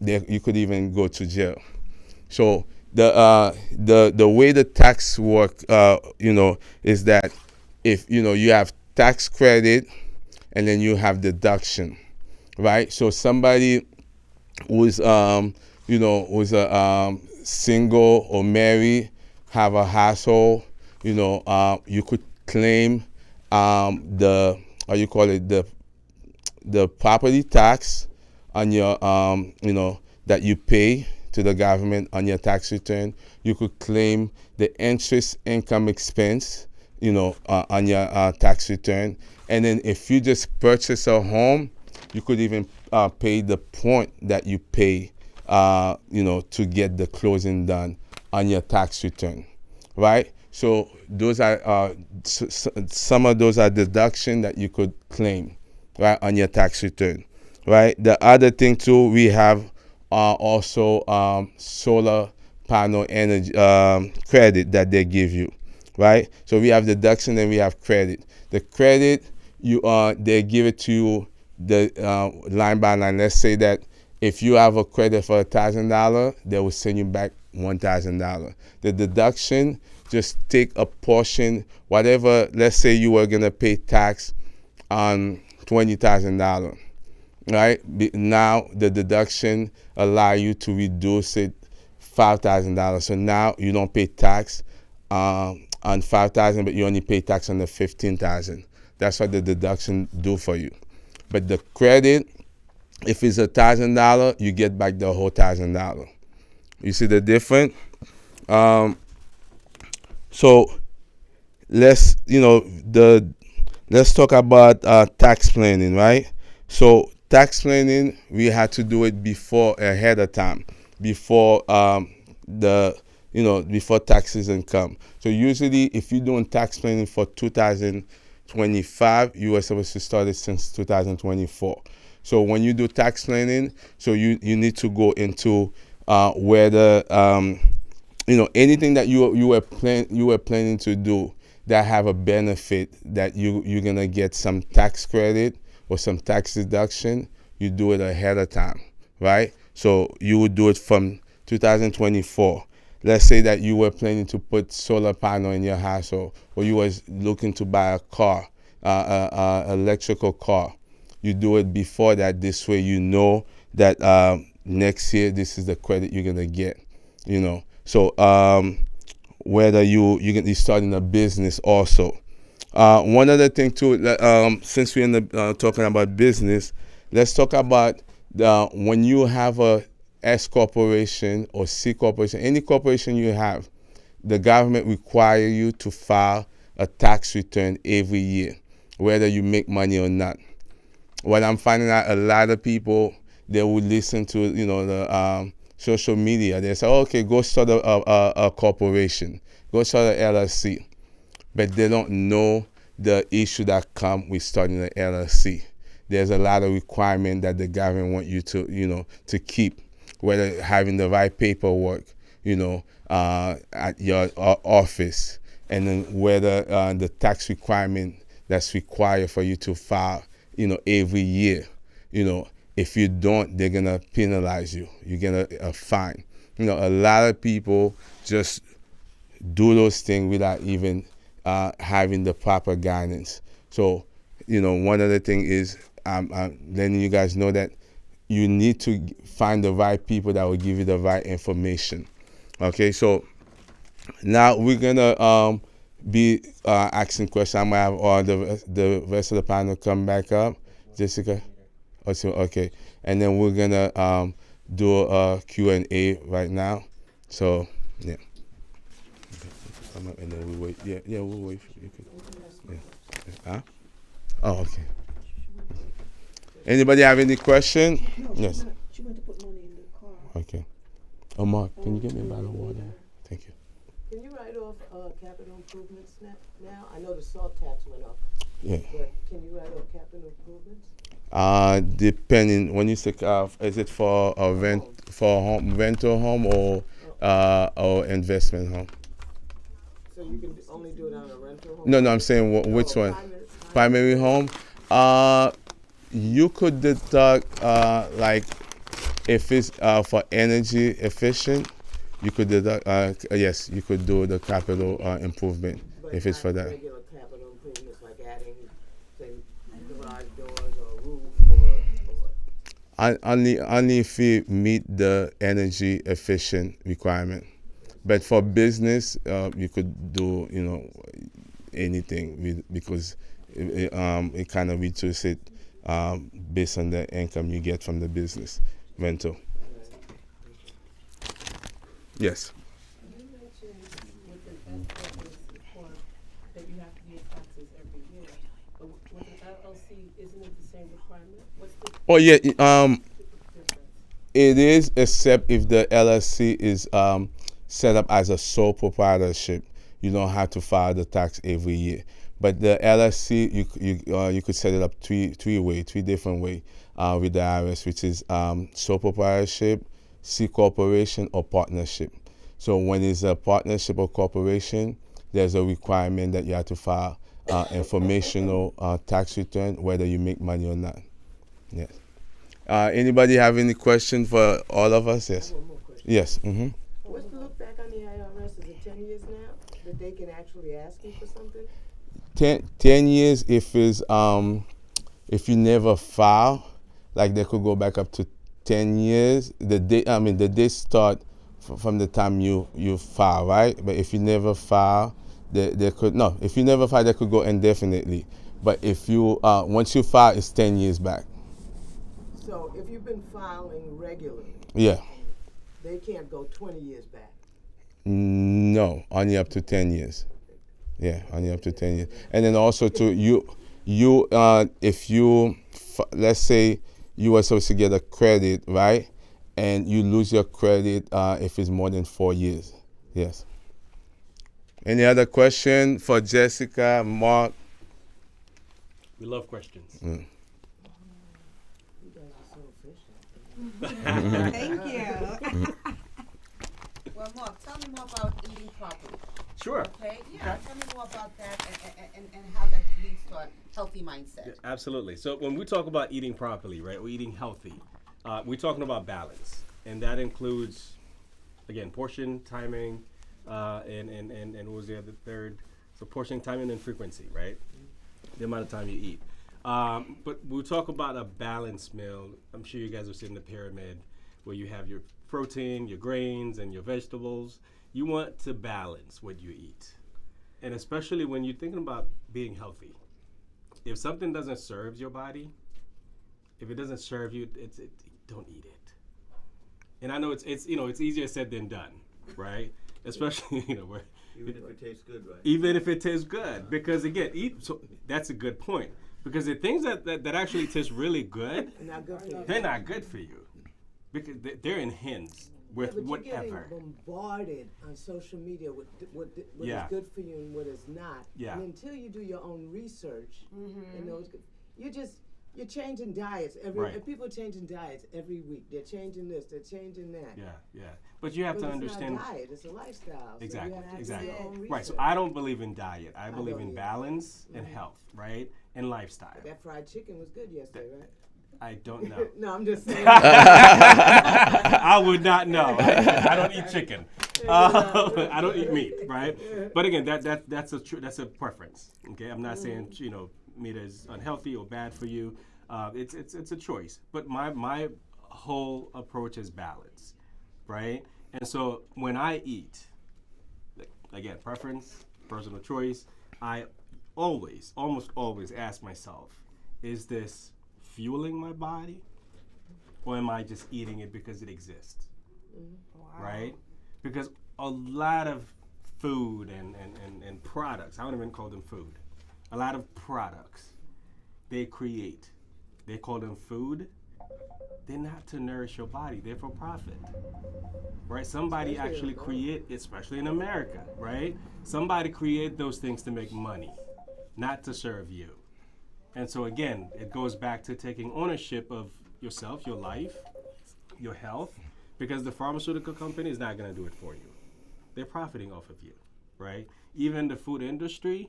you could even go to jail. So the way the tax work, is that if you have tax credit, and then you have deduction, right? So somebody who's who's a single or married, have a household, you could claim the property tax on your that you pay to the government on your tax return. You could claim the interest income expense, on your tax return. And then if you just purchase a home, you could even pay the point that you pay, to get the closing done on your tax return, right? So those are some of those are deduction that you could claim, right, on your tax return, right? The other thing too, we have also solar panel energy credit that they give you, right? So we have deduction and we have credit. The credit, they give it to you line by line. Let's say that if you have a credit for $1,000, they will send you back $1,000. The deduction, just take a portion, whatever. Let's say you were gonna pay tax on $20,000, right? Now the deduction allow you to reduce it $5,000. So now you don't pay tax on $5,000, but you only pay tax on the $15,000. That's what the deduction do for you. But the credit, if it's $1,000, you get back the whole $1,000. You see the difference? So let's talk about tax planning, right? So tax planning, we had to do it ahead of time, before before tax season come. So usually, if you're doing tax planning for 2025, you were supposed to start it since 2024. So when you do tax planning, so you need to go into whether anything that you were planning to do that have a benefit that you're gonna get some tax credit or some tax deduction, you do it ahead of time, right? So you would do it from 2024. Let's say that you were planning to put solar panel in your household, or you was looking to buy a car, electrical car. You do it before that. This way, you know that next year this is the credit you're gonna get. So whether you're starting a business also. One other thing too, since we're in the talking about business, let's talk about when you have a S corporation or C corporation, any corporation you have, the government require you to file a tax return every year, whether you make money or not. What I'm finding out, a lot of people, they would listen to the social media. They say, okay, go start a corporation, go start an LLC, but they don't know the issue that come with starting an LLC. There's a lot of requirement that the government want you to keep, whether having the right paperwork, at your office, and then whether the tax requirement that's required for you to file, every year. If you don't, they're gonna penalize you. You get a fine. A lot of people just do those things without even having the proper guidance. So, one other thing is I'm letting you guys know that you need to find the right people that will give you the right information. Okay, so now we're gonna be asking questions. I'm gonna have all the rest of the panel come back up. Jessica, also okay, and then we're gonna do a Q&A right now. So yeah. And then we wait. Yeah, we'll wait. Yeah. Huh? Oh, okay. Anybody have any question? Yes. She went to put money in the car. Okay. Oh, Mark, can you get me a bottle of water? Thank you. Can you write off capital improvements now? I know the salt tax went up. Yeah. But can you write off capital improvements? Depending, when you say is it for a rental home or investment home? So you can only do it on a rental home? No, I'm saying which one? Primary home. You could deduct like if it's for energy efficient, you could deduct. Yes, you could do the capital improvement But if it's for that. Regular capital improvements like adding, say, garage doors or roof or Only if you meet the energy efficient requirement. But for business, you could do anything because it kind of reduces it based on the income you get from the business rental. Yes. You mentioned with an S corp that you have to pay taxes every year, but with an LLC, isn't it the same requirement? What's the Oh yeah. difference? It is, except if the LLC is set up as a sole proprietorship. You don't have to file the tax every year. But the LLC, you could set it up three different ways with the IRS, which is sole proprietorship, C corporation, or partnership. So when it's a partnership or corporation, there's a requirement that you have to file informational tax return, whether you make money or not. Yes. Anybody have any question for all of us? Yes. one more question. Yes. Mm-hmm. What's the look back on the IRS? Is it 10 years now that they can actually ask you for something? 10 years if you never file, like they could go back up to 10 years. The day start from the time you file, right? But if you never file, if you never file, they could go indefinitely. But if you once you file, it's 10 years back. So if you've been filing regularly, Yeah. they can't go 20 years back. No, only up to 10 years. Yeah, only up to 10 years. And then also if you let's say you were supposed to get a credit, right? And you lose your credit if it's more than 4 years. Yes. Any other question for Jessica, Mark? We love questions. You guys are so efficient. Thank you. Well, Mark, tell me more about eating properly. Sure. Okay? Yeah, tell me more about that and how that leads to a healthy mindset. Yeah, absolutely. So when we talk about eating properly, right, or eating healthy, we're talking about balance, and that includes, again, portion, timing, and what was the other third? So portion, timing, and frequency, right? The amount of time you eat. But we'll talk about a balanced meal. I'm sure you guys have seen the pyramid where you have your protein, your grains, and your vegetables. you want to balance what you eat. And especially when you're thinking about being healthy. If something doesn't serve your body, if it doesn't serve you, don't eat it. And I know it's easier said than done, right? Especially, where Even if it tastes good, right? even if it tastes good, because again, that's a good point. Because the things that actually taste really good, Not good for you. they're not good for you, because they're enhanced with But whatever. you're getting bombarded on social media with what Yeah. is good for you and what is not. Yeah. And until you do your own research, you're changing diets Right. and people are changing diets every week. They're changing this, they're changing that. Yeah. But you have But to it's understand. not a diet, it's a lifestyle. So Exactly, you have to do exactly. your own Right. So research. I don't believe in diet. I believe don't in either. balance and health, right, and lifestyle. That fried chicken was good yesterday, right? I don't know. No, I'm just saying. I would not know. I don't eat chicken. I don't eat meat, right? But again, that's a preference. Okay, I'm not saying meat is unhealthy or bad for you. It's a choice. But my whole approach is balance, right? And so when I eat, again, preference, personal choice, I almost always ask myself, is this fueling my body, or am I just eating it because it exists? Right? Because a lot of food and products, I don't even call them food, a lot of products they create, they call them food, they're not to nourish your body, they're for profit. Right? Somebody actually create, especially in America, right? Somebody create those things to make money, not to serve you. And so again, it goes back to taking ownership of yourself, your life, your health, because the pharmaceutical company is not going to do it for you. They're profiting off of you, right? Even the food industry,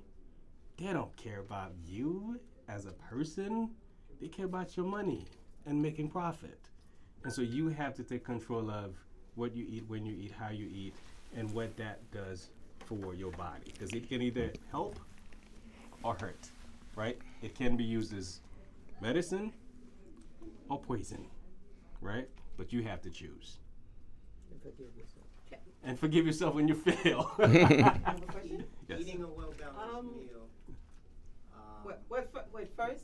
they don't care about you as a person. They care about your money and making profit. And so you have to take control of what you eat, when you eat, how you eat, and what that does for your body. Because it can either help or hurt, right? It can be used as medicine or poison, right? But you have to choose. And forgive yourself. And forgive yourself when you fail. I have a question. Yes. Eating a well-balanced meal. Wait, first,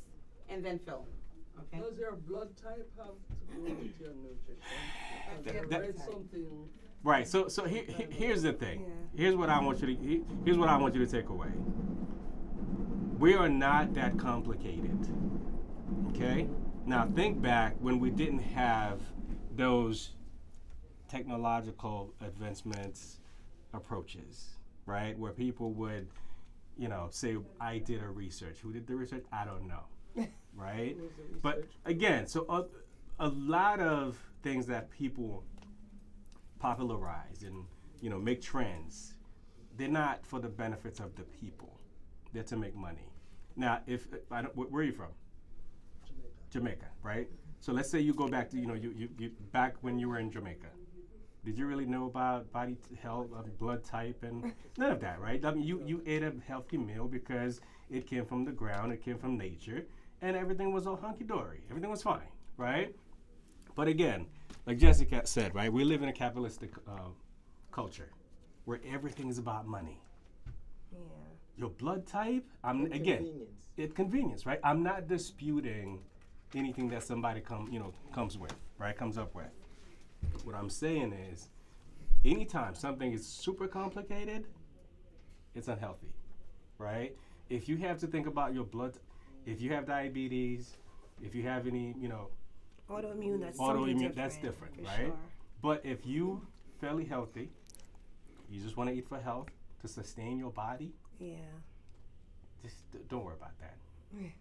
and then Phil. Okay. Does your blood type have to do with your nutrition? I That- read something. Right. So here's the thing. Here's what I want you to here's what I want you to take away. We are not that complicated. Okay? Now think back when we didn't have those technological advancements approaches, right? Where people would, say, I did a research. Who did the research? I don't know. Right? But again, so a lot of things that people popularize and make trends, they're not for the benefits of the people. They're to make money. Now, where are you from? Jamaica, right? So let's say you go back to you back when you were in Jamaica. Did you really know about body health, blood type, and none of that, right? I mean, you ate a healthy meal because it came from the ground, it came from nature, and everything was all hunky-dory. Everything was fine, right? But again, like Jessica said, right, we live in a capitalistic culture where everything is about money. Yeah. Your blood type, Convenience. it's convenience, right? I'm not disputing anything that somebody comes up with. What I'm saying is, anytime something is super complicated, it's unhealthy, right? If you have to think about your blood, if you have diabetes, if you have any, Autoimmune, that's something different. that's different, for right? Sure. But if you fairly healthy, you just want to eat for health to sustain your body, Yeah. just don't worry about that,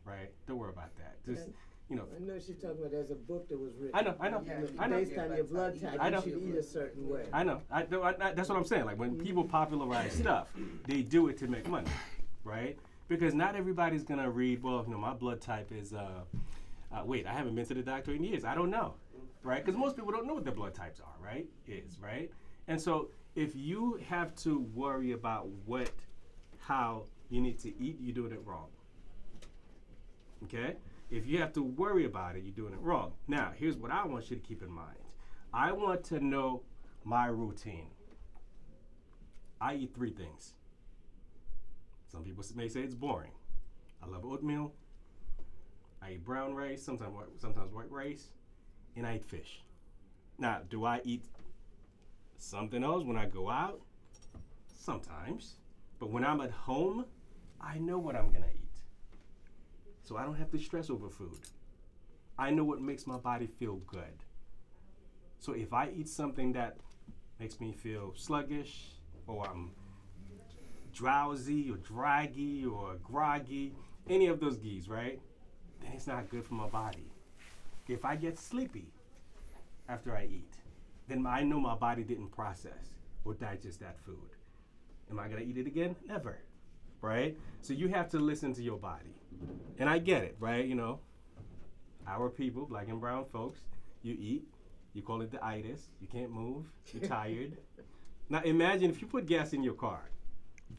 right? Don't worry about that. Just I know she's talking about there's a book that was written. I know. Based on your blood type, I know. you should eat a certain way. I know. That's what I'm saying. Like when people popularize stuff, they do it to make money, right? Because not everybody's gonna read. Well, my blood type is. Wait, I haven't been to the doctor in years. I don't know, right? Because most people don't know what their blood types are, right? Right? And so if you have to worry about how you need to eat, you're doing it wrong. Okay? If you have to worry about it, you're doing it wrong. Now, here's what I want you to keep in mind. I want to know my routine. I eat 3 things. Some people may say it's boring. I love oatmeal. I eat brown rice, sometimes white rice, and I eat fish. Now, do I eat something else when I go out? Sometimes. But when I'm at home, I know what I'm gonna eat. So I don't have to stress over food. I know what makes my body feel good. So if I eat something that makes me feel sluggish, or I'm drowsy, or draggy, or groggy, any of those gees, right? Then it's not good for my body. If I get sleepy after I eat, then I know my body didn't process or digest that food. Am I gonna eat it again? Never, right? So you have to listen to your body. And I get it, right? You know, our people, black and brown folks, you eat, you call it the itis, you can't move, you're tired. Now imagine if you put gas in your car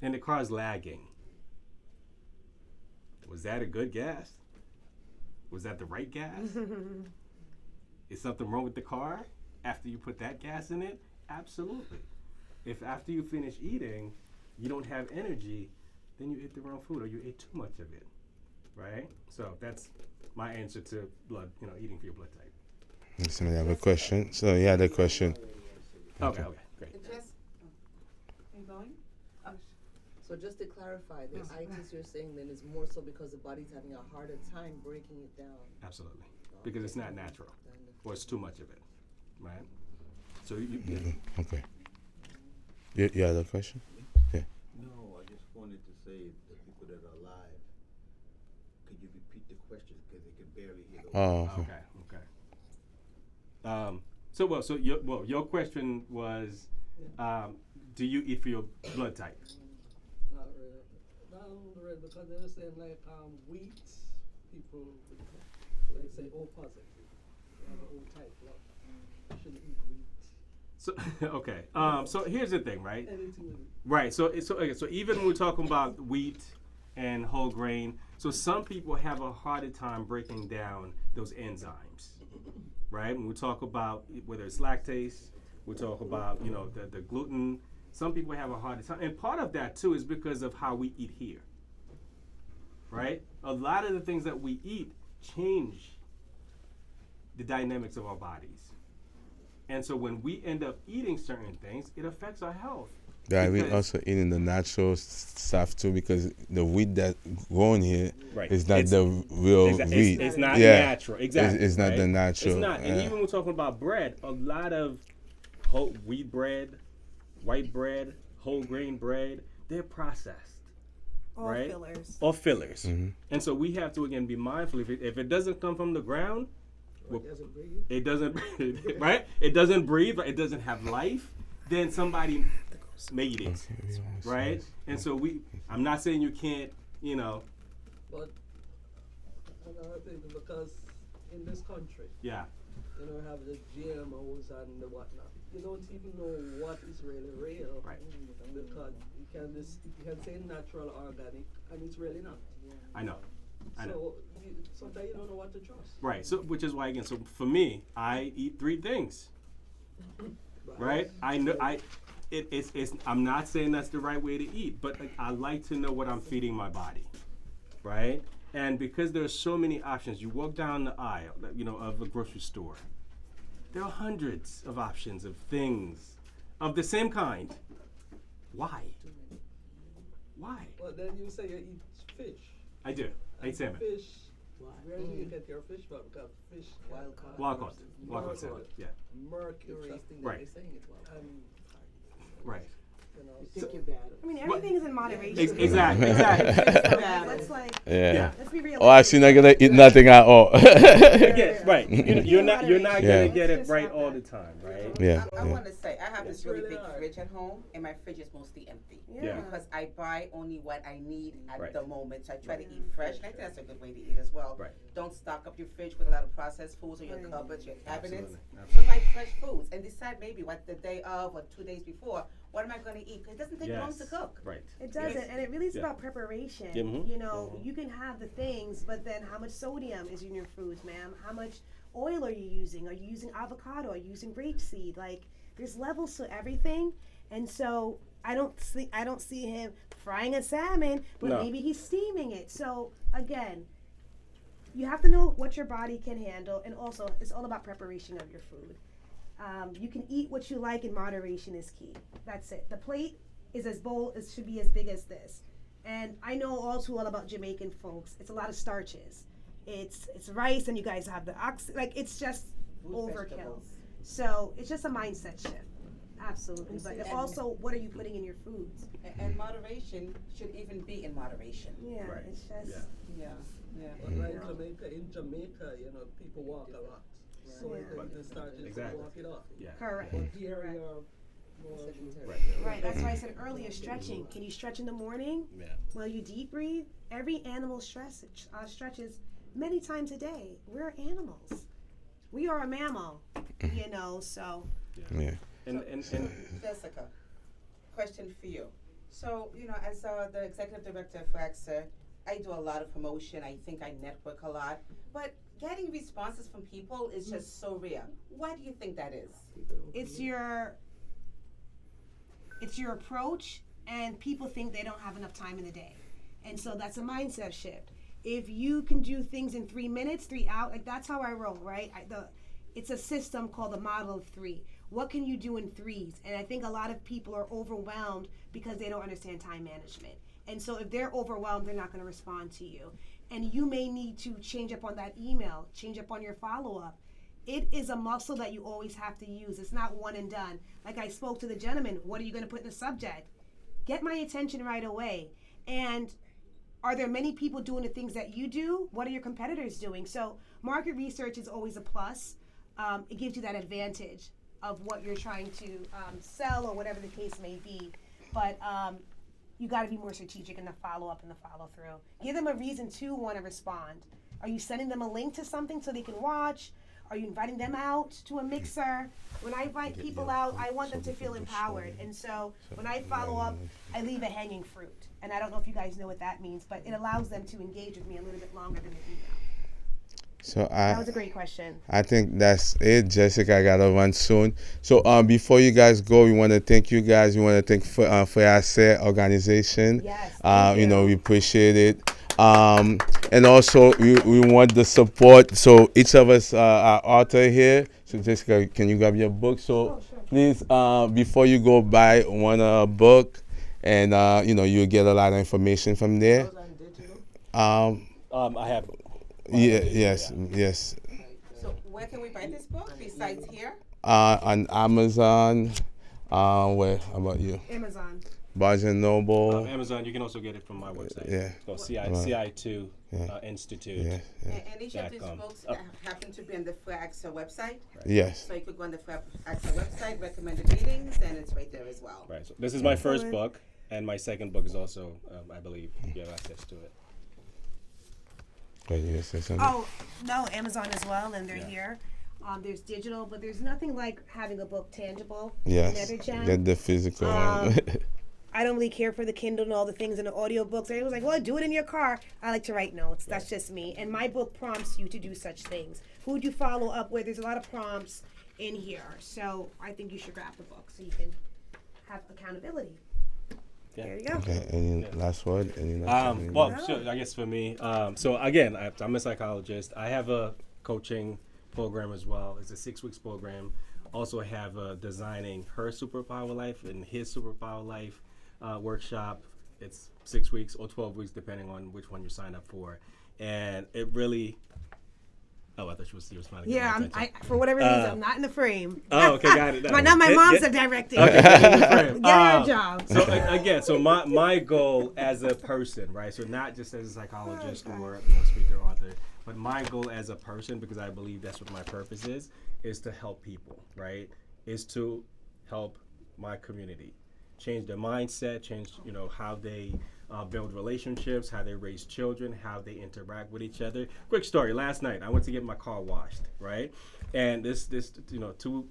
and the car's lagging. Was that a good gas? Was that the right gas? Is something wrong with the car after you put that gas in it? Absolutely. If after you finish eating, you don't have energy, then you ate the wrong food or you ate too much of it, right? So that's my answer to blood, eating for your blood type. Somebody have a question? So you had a question. Okay, great. You going? So just to clarify, the itis you're saying then is more so because the body's having a harder time breaking it down. Absolutely. Because it's not natural or it's too much of it, right? So Okay. You had a question? Yeah. No, I just wanted to say the people that are live, could you repeat the question because they can barely hear the Oh. Okay. So your question was, do you eat for your blood type? Not really. Not really, because they're saying like wheat, people like say O positive. They have an O type blood. You shouldn't eat wheat. So okay. So here's the thing, right? Anything with it. Right. So even when we're talking about wheat and whole grain, so some people have a harder time breaking down those enzymes, right? When we talk about whether it's lactase, we talk about the gluten. Some people have a harder time, and part of that too is because of how we eat here, right? A lot of the things that we eat change the dynamics of our bodies. And so when we end up eating certain things, it affects our health. Yeah, we also eating the natural stuff too because the wheat that grown here is not the real wheat. It's not natural. Exactly. It's not the natural. It's not. And even when we're talking about bread, a lot of whole wheat bread, white bread, whole grain bread, they're processed. All right? fillers. All fillers. Mm-hmm. And so we have to again be mindful. If it doesn't come from the ground, it doesn't right? It doesn't breathe, right? It doesn't have life, then somebody made it, right? And so I'm not saying you can't, But another thing, because in this country, yeah, have the GMOs and the whatnot. You don't even know what is really real, right? Because you can say natural, organic, and it's really not. I know. So sometimes you don't know what to trust. Right. So which is why again. So for me, I eat 3 things. Right. I know. It's. I'm not saying that's the right way to eat, but I like to know what I'm feeding my body. Right. And because there's so many options, you walk down the aisle, of a grocery store. There are hundreds of options of things of the same kind. Why? Why? Well, then you say you eat fish. I do. I eat salmon. Fish. Where do you get your fish from? Because fish. Wild caught salmon. Yeah. Mercury. Right. Right. I mean, everything is in moderation. Exactly. Let's Yeah. let's be real. Oh, actually, not gonna eat nothing at all. Right. You're not gonna get it right all the time, right? Yeah. I want to say, I have this really big fridge at home, and my fridge is mostly empty. Yeah. Because I buy only what I need at Right. the moment. So I try to eat fresh, and I think that's a good way to eat as well. Right. Don't stock up your fridge with a lot of processed foods or your cupboards, your cabinets. Absolutely. So buy fresh foods and decide maybe what the day of or 2 days before, what am I going to eat? Because it doesn't take long to cook. Right. It doesn't, and it really is Yeah. about preparation. Yeah, mhm. You can have the things, but then how much sodium is in your foods, ma'am? How much oil are you using? Are you using avocado? Are you using rapeseed? Like, there's levels to everything. And so I don't see him frying a salmon, but No. maybe he's steaming it. So again, you have to know what your body can handle, and also it's all about preparation of your food. You can eat what you like, and moderation is key. That's it. The plate is as bold, it should be as big as this. And I know all too well about Jamaican folks. It's a lot of starches. It's rice, and you guys have the like it's just overkill. Vegetables. So it's just a mindset shift. Absolutely. But And- also, what are you putting in your foods? And moderation should even be in moderation. Yeah, Right. it's just. Yeah. Yeah, yeah. But like in Jamaica, people walk a lot. So Yeah. they start to Exactly. walk it off. Yeah. Correct. But here Correct. we are more Right. That's why I said earlier, stretching. Can you stretch in the morning? Yeah. While you deep breathe? Every animal stretches many times a day. We're animals. We are a mammal, so. Yeah. And Jessica, question for you. So, as the executive director for AXA, I do a lot of promotion. I think I network a lot. But getting responses from people is just so rare. Why do you think that is? It's your approach, and people think they don't have enough time in the day. And so that's a mindset shift. If you can do things in 3 minutes, 3 out, like that's how I roll, right? It's a system called the model of 3. What can you do in 3s? And I think a lot of people are overwhelmed because they don't understand time management. And so if they're overwhelmed, they're not going to respond to you. And you may need to change up on that email, change up on your follow-up. It is a muscle that you always have to use. It's not one and done. Like I spoke to the gentleman, what are you going to put in the subject? Get my attention right away. And are there many people doing the things that you do? What are your competitors doing? So market research is always a plus. It gives you that advantage of what you're trying to sell or whatever the case may be. But you got to be more strategic in the follow-up and the follow-through. Give them a reason to want to respond. Are you sending them a link to something so they can watch? Are you inviting them out to a mixer? When I invite people out, I want them to feel empowered. And so when I follow up, I leave a hanging fruit. And I don't know if you guys know what that means, but it allows them to engage with me a little bit longer than an email. So That was a great question. I think that's it, Jessica. I gotta run soon. So before you guys go, we want to thank you guys. We want to thank for our organization. Yes, thank you. We appreciate it. And also we want the support. So each of us are author here. So Jessica, can you grab your book? So please, before you go buy one book, and you'll get a lot of information from there. I have. Yes. So where can we buy this book besides here? On Amazon. Where? How about you? Amazon. Barnes and Noble. Amazon. You can also get it from my website. Yeah. It's called CI2 Institute. Yeah. And each of these .com. books happen to be on the FAXA website. Yes. So you could go on the FAXA website, recommended readings, and it's right there as well. Right. So this is my first book, and my second book is also, I believe, you have access to it. You say something? Oh, no, Amazon as well, and they're here. There's digital, but there's nothing like having a book tangible. Yes. Another gem. Get the physical one. I don't really care for the Kindle and all the things in the audiobooks. Everyone's like, well, do it in your car. I like to write notes. That's just me. And my book prompts you to do such things. Who would you follow up with? There's a lot of prompts in here. So I think you should grab the book so you can have accountability. Yeah. There you go. Okay. Any last word? Well, sure, I guess for me, so again, I'm a psychologist. I have a coaching program as well. It's a 6 weeks program. Also have a designing her superpower life and his superpower life workshop. It's 6 weeks or 12 weeks, depending on which one you sign up for. And it really, I thought you were smiling. Yeah, for whatever reason, I'm not in the frame. Oh, okay, got it. Now my mom's a director. Okay, Get her a job. So again, so my goal as a person, right? So not just as a psychologist or speaker, author, but my goal as a person, because I believe that's what my purpose is to help people, right? Is to help my community, change their mindset, change how they build relationships, how they raise children, how they interact with each other. Quick story: last night I went to get my car washed, right? And this 2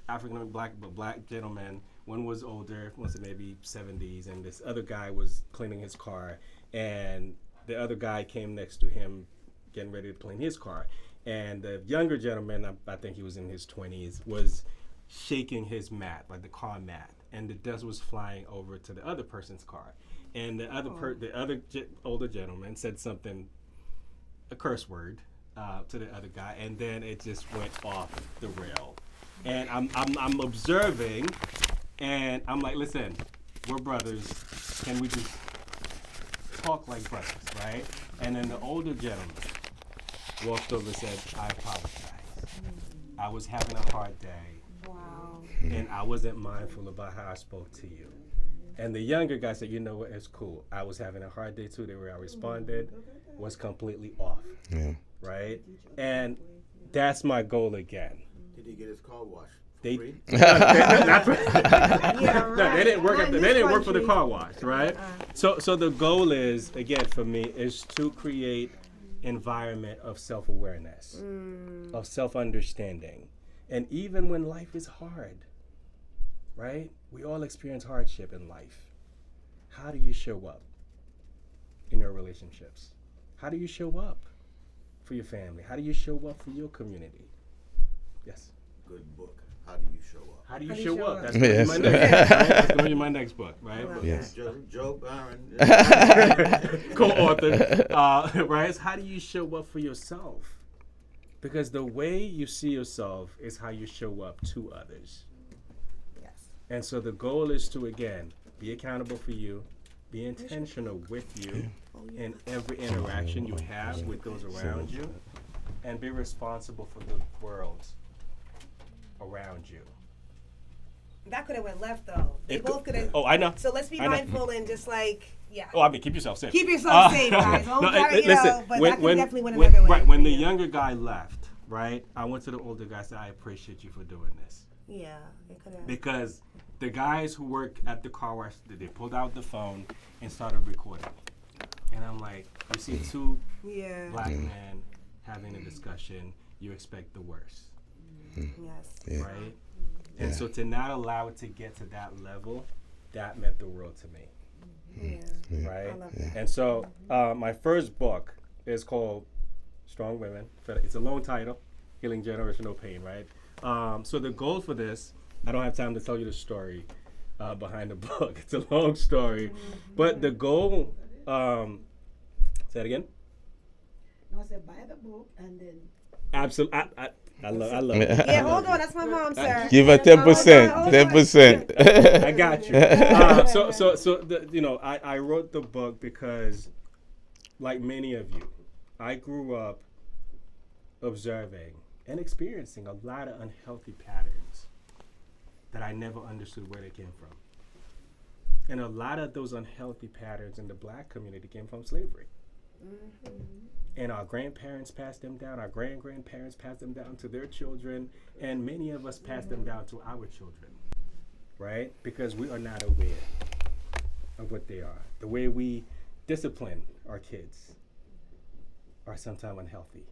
African black gentlemen. One was older, was maybe 70s, and this other guy was cleaning his car, and the other guy came next to him, getting ready to clean his car, and the younger gentleman, I think he was in his 20s, was shaking his mat, like the car mat, and the dust was flying over to the other person's car, and the other older gentleman said something, a curse word, to the other guy, and then it just went off the rail, and I'm observing, and I'm like, listen, we're brothers, can we just talk like brothers, right? And then the older gentleman walked over and said, I apologize. I was having a hard day. Wow. And I wasn't mindful about how I spoke to you. And the younger guy said, you know what, it's cool. I was having a hard day too. The way I responded was completely off. Yeah. Right? And that's my goal again. Did he get his car washed? They, Free? not for- Yeah, No, they didn't work. Not in They this didn't work for the country. car wash, right? So the goal is, again, for me, is to create environment of self-awareness, of self-understanding, and even when life is hard, right? We all experience hardship in life. How do you show up in your relationships? How do you show up for your family? How do you show up for your community? Yes. Good book. How do you show up? How do you How do you show show up? up? That's gonna be my Yes. next book, right? That's gonna be my next book, right? love Yes. Joe Byron. Co-author, right? It's how do you show up for yourself? Because the way you see yourself is how you show up to others. Yes. And so the goal is to, again, be accountable for you, be intentional with you in every interaction you have with those around you, and be responsible for the world around you. That could have went left though. They It both could have. Oh, I know. So let's be I know. mindful and just like, yeah. Oh, I mean, keep yourself safe. Keep yourself safe, guys. Don't carry, you know, but that could definitely went another way. Right, when for the you. younger guy left, right, I went to the older guy and said, I appreciate you for doing this. Yeah, it could have. Because the guys who work at the car wash, they pulled out the phone and started recording. And I'm like, you see two Yeah. black men having a discussion, you expect the worst, Yes. Yeah. right? And Yeah. so to not allow it to get to that level, that meant the world to me. Yeah. Right? I love that. And so my first book is called Strong Women. It's a long title, Healing Generational Pain, right? So the goal for this, I don't have time to tell you the story behind the book. It's a long story. But the goal, say it again? No, I said buy the book and then. Absolutely. I love it. Yeah, hold on. That's my mom, sir. Give her 10%. 10%. I got you. So I wrote the book because, like many of you, I grew up observing and experiencing a lot of unhealthy patterns that I never understood where they came from. And a lot of those unhealthy patterns in the black community came from slavery. And our grandparents passed them down, our grand-grandparents passed them down to their children, and many of us passed them down to our children, right? Because we are not aware of what they are. The way we discipline our kids are sometimes unhealthy.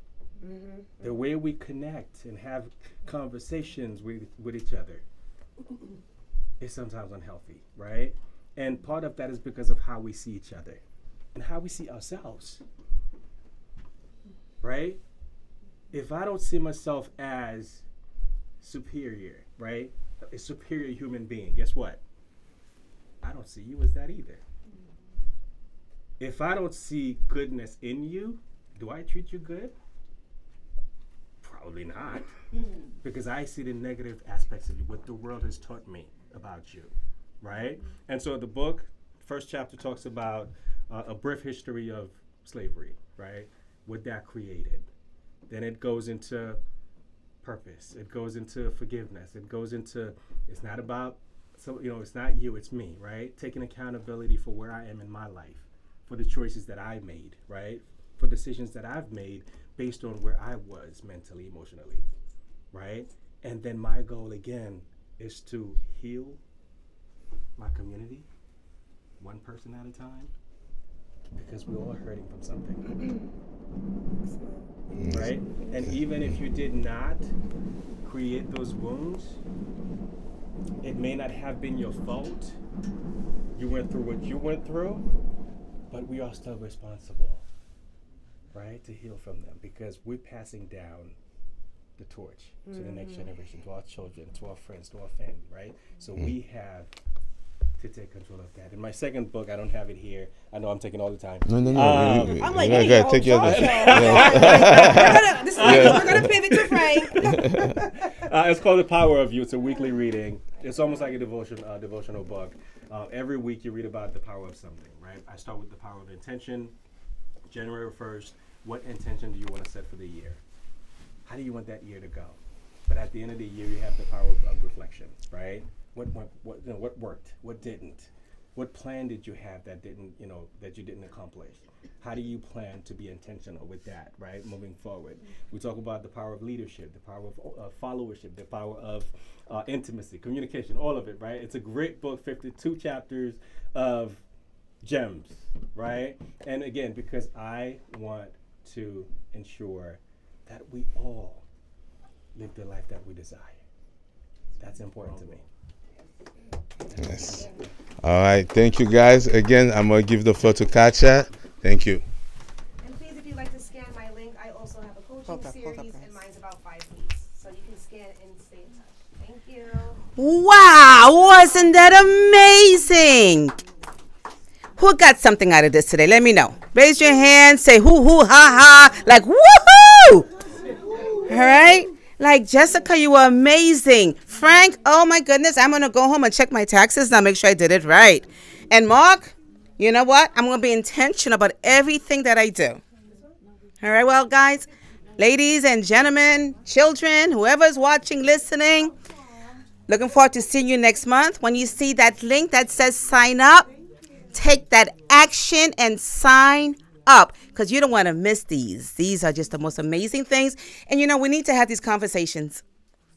The way we connect and have conversations with each other is sometimes unhealthy, right? And part of that is because of how we see each other and how we see ourselves. Right? If I don't see myself as superior, right? A superior human being, guess what? I don't see you as that either. If I don't see goodness in you, do I treat you good? Probably not. Because I see the negative aspects of you, what the world has taught me about you, right? And so the book, first chapter talks about a brief history of slavery, right? What that created. Then it goes into purpose. It goes into forgiveness. It goes into, it's not about, it's not you, it's me, right? Taking accountability for where I am in my life, for the choices that I made, right? For decisions that I've made based on where I was mentally, emotionally, right? And then my goal again is to heal my community, one person at a time, because we're all hurting from something. Right? And even if you did not create those wounds, it may not have been your fault. You went through what you went through, but we are still responsible, right, to heal from them, because we're passing down the torch to the next generation, to our children, to our friends, to our family, right? So we have to take control of that. In my second book, I don't have it here. I know I'm taking all the time. No. I'm like, Yeah, hey, go ahead, yo, take your talk other. show. We're gonna pivot to Frank. It's called The Power of You. It's a weekly reading. It's almost like a devotional book. Every week you read about the power of something, right? I start with the power of intention. January 1st, what intention do you want to set for the year? How do you want that year to go? But at the end of the year, you have the power of reflection, right? What worked? What didn't? What plan did you have that you didn't accomplish? How do you plan to be intentional with that, right? Moving forward. We talk about the power of leadership, the power of followership, the power of intimacy, communication, all of it, right? It's a great book, 52 chapters of gems, right? And again, because I want to ensure that we all live the life that we desire. That's important to me. Yes. All right. Thank you, guys. Again, I'm going to give the floor to Katja. Thank you. And please, if you'd like to scan my link, I also have a coaching series, and mine's about 5 weeks. So you can scan and stay in touch. Thank you. Wow, wasn't that amazing? Who got something out of this today? Let me know. Raise your hand, say hoo hoo ha ha, like woohoo! All right? Like, Jessica, you were amazing. Frank, oh my goodness, I'm going to go home and check my taxes now, make sure I did it right. And Mark, you know what? I'm going to be intentional about everything that I do. All right, well, guys, ladies and gentlemen, children, whoever's watching, listening, looking forward to seeing you next month. When you see that link that says sign up, take that action and sign up, because you don't want to miss these. These are just the most amazing things. And we need to have these conversations.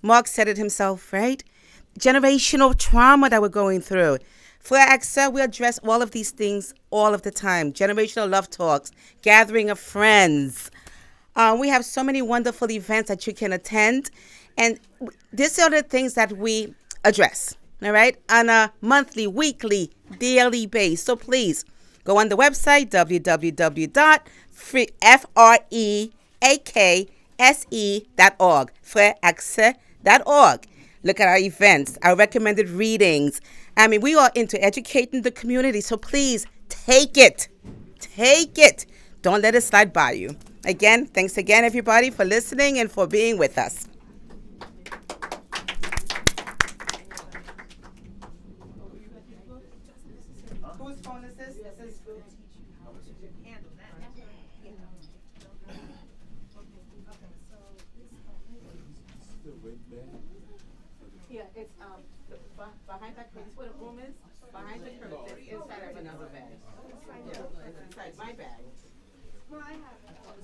Mark said it himself, right? Generational trauma that we're going through. For AXA, we address all of these things all of the time. Generational love talks, gathering of friends. We have so many wonderful events that you can attend. And these are the things that we address, all right, on a monthly, weekly, daily basis. So please go on the website, www.freakse.org, freakse.org. Look at our events, our recommended readings. I mean, we are into educating the community, so please take it. Take it. Don't let it slide by you. Again, thanks again, everybody, for listening and for being with us. Whose phone is this? This is yeah, it's behind that curtain. That's where the room is. Behind the curtain, it's inside of another bag. Yeah, it's inside my bag. Well, I have it.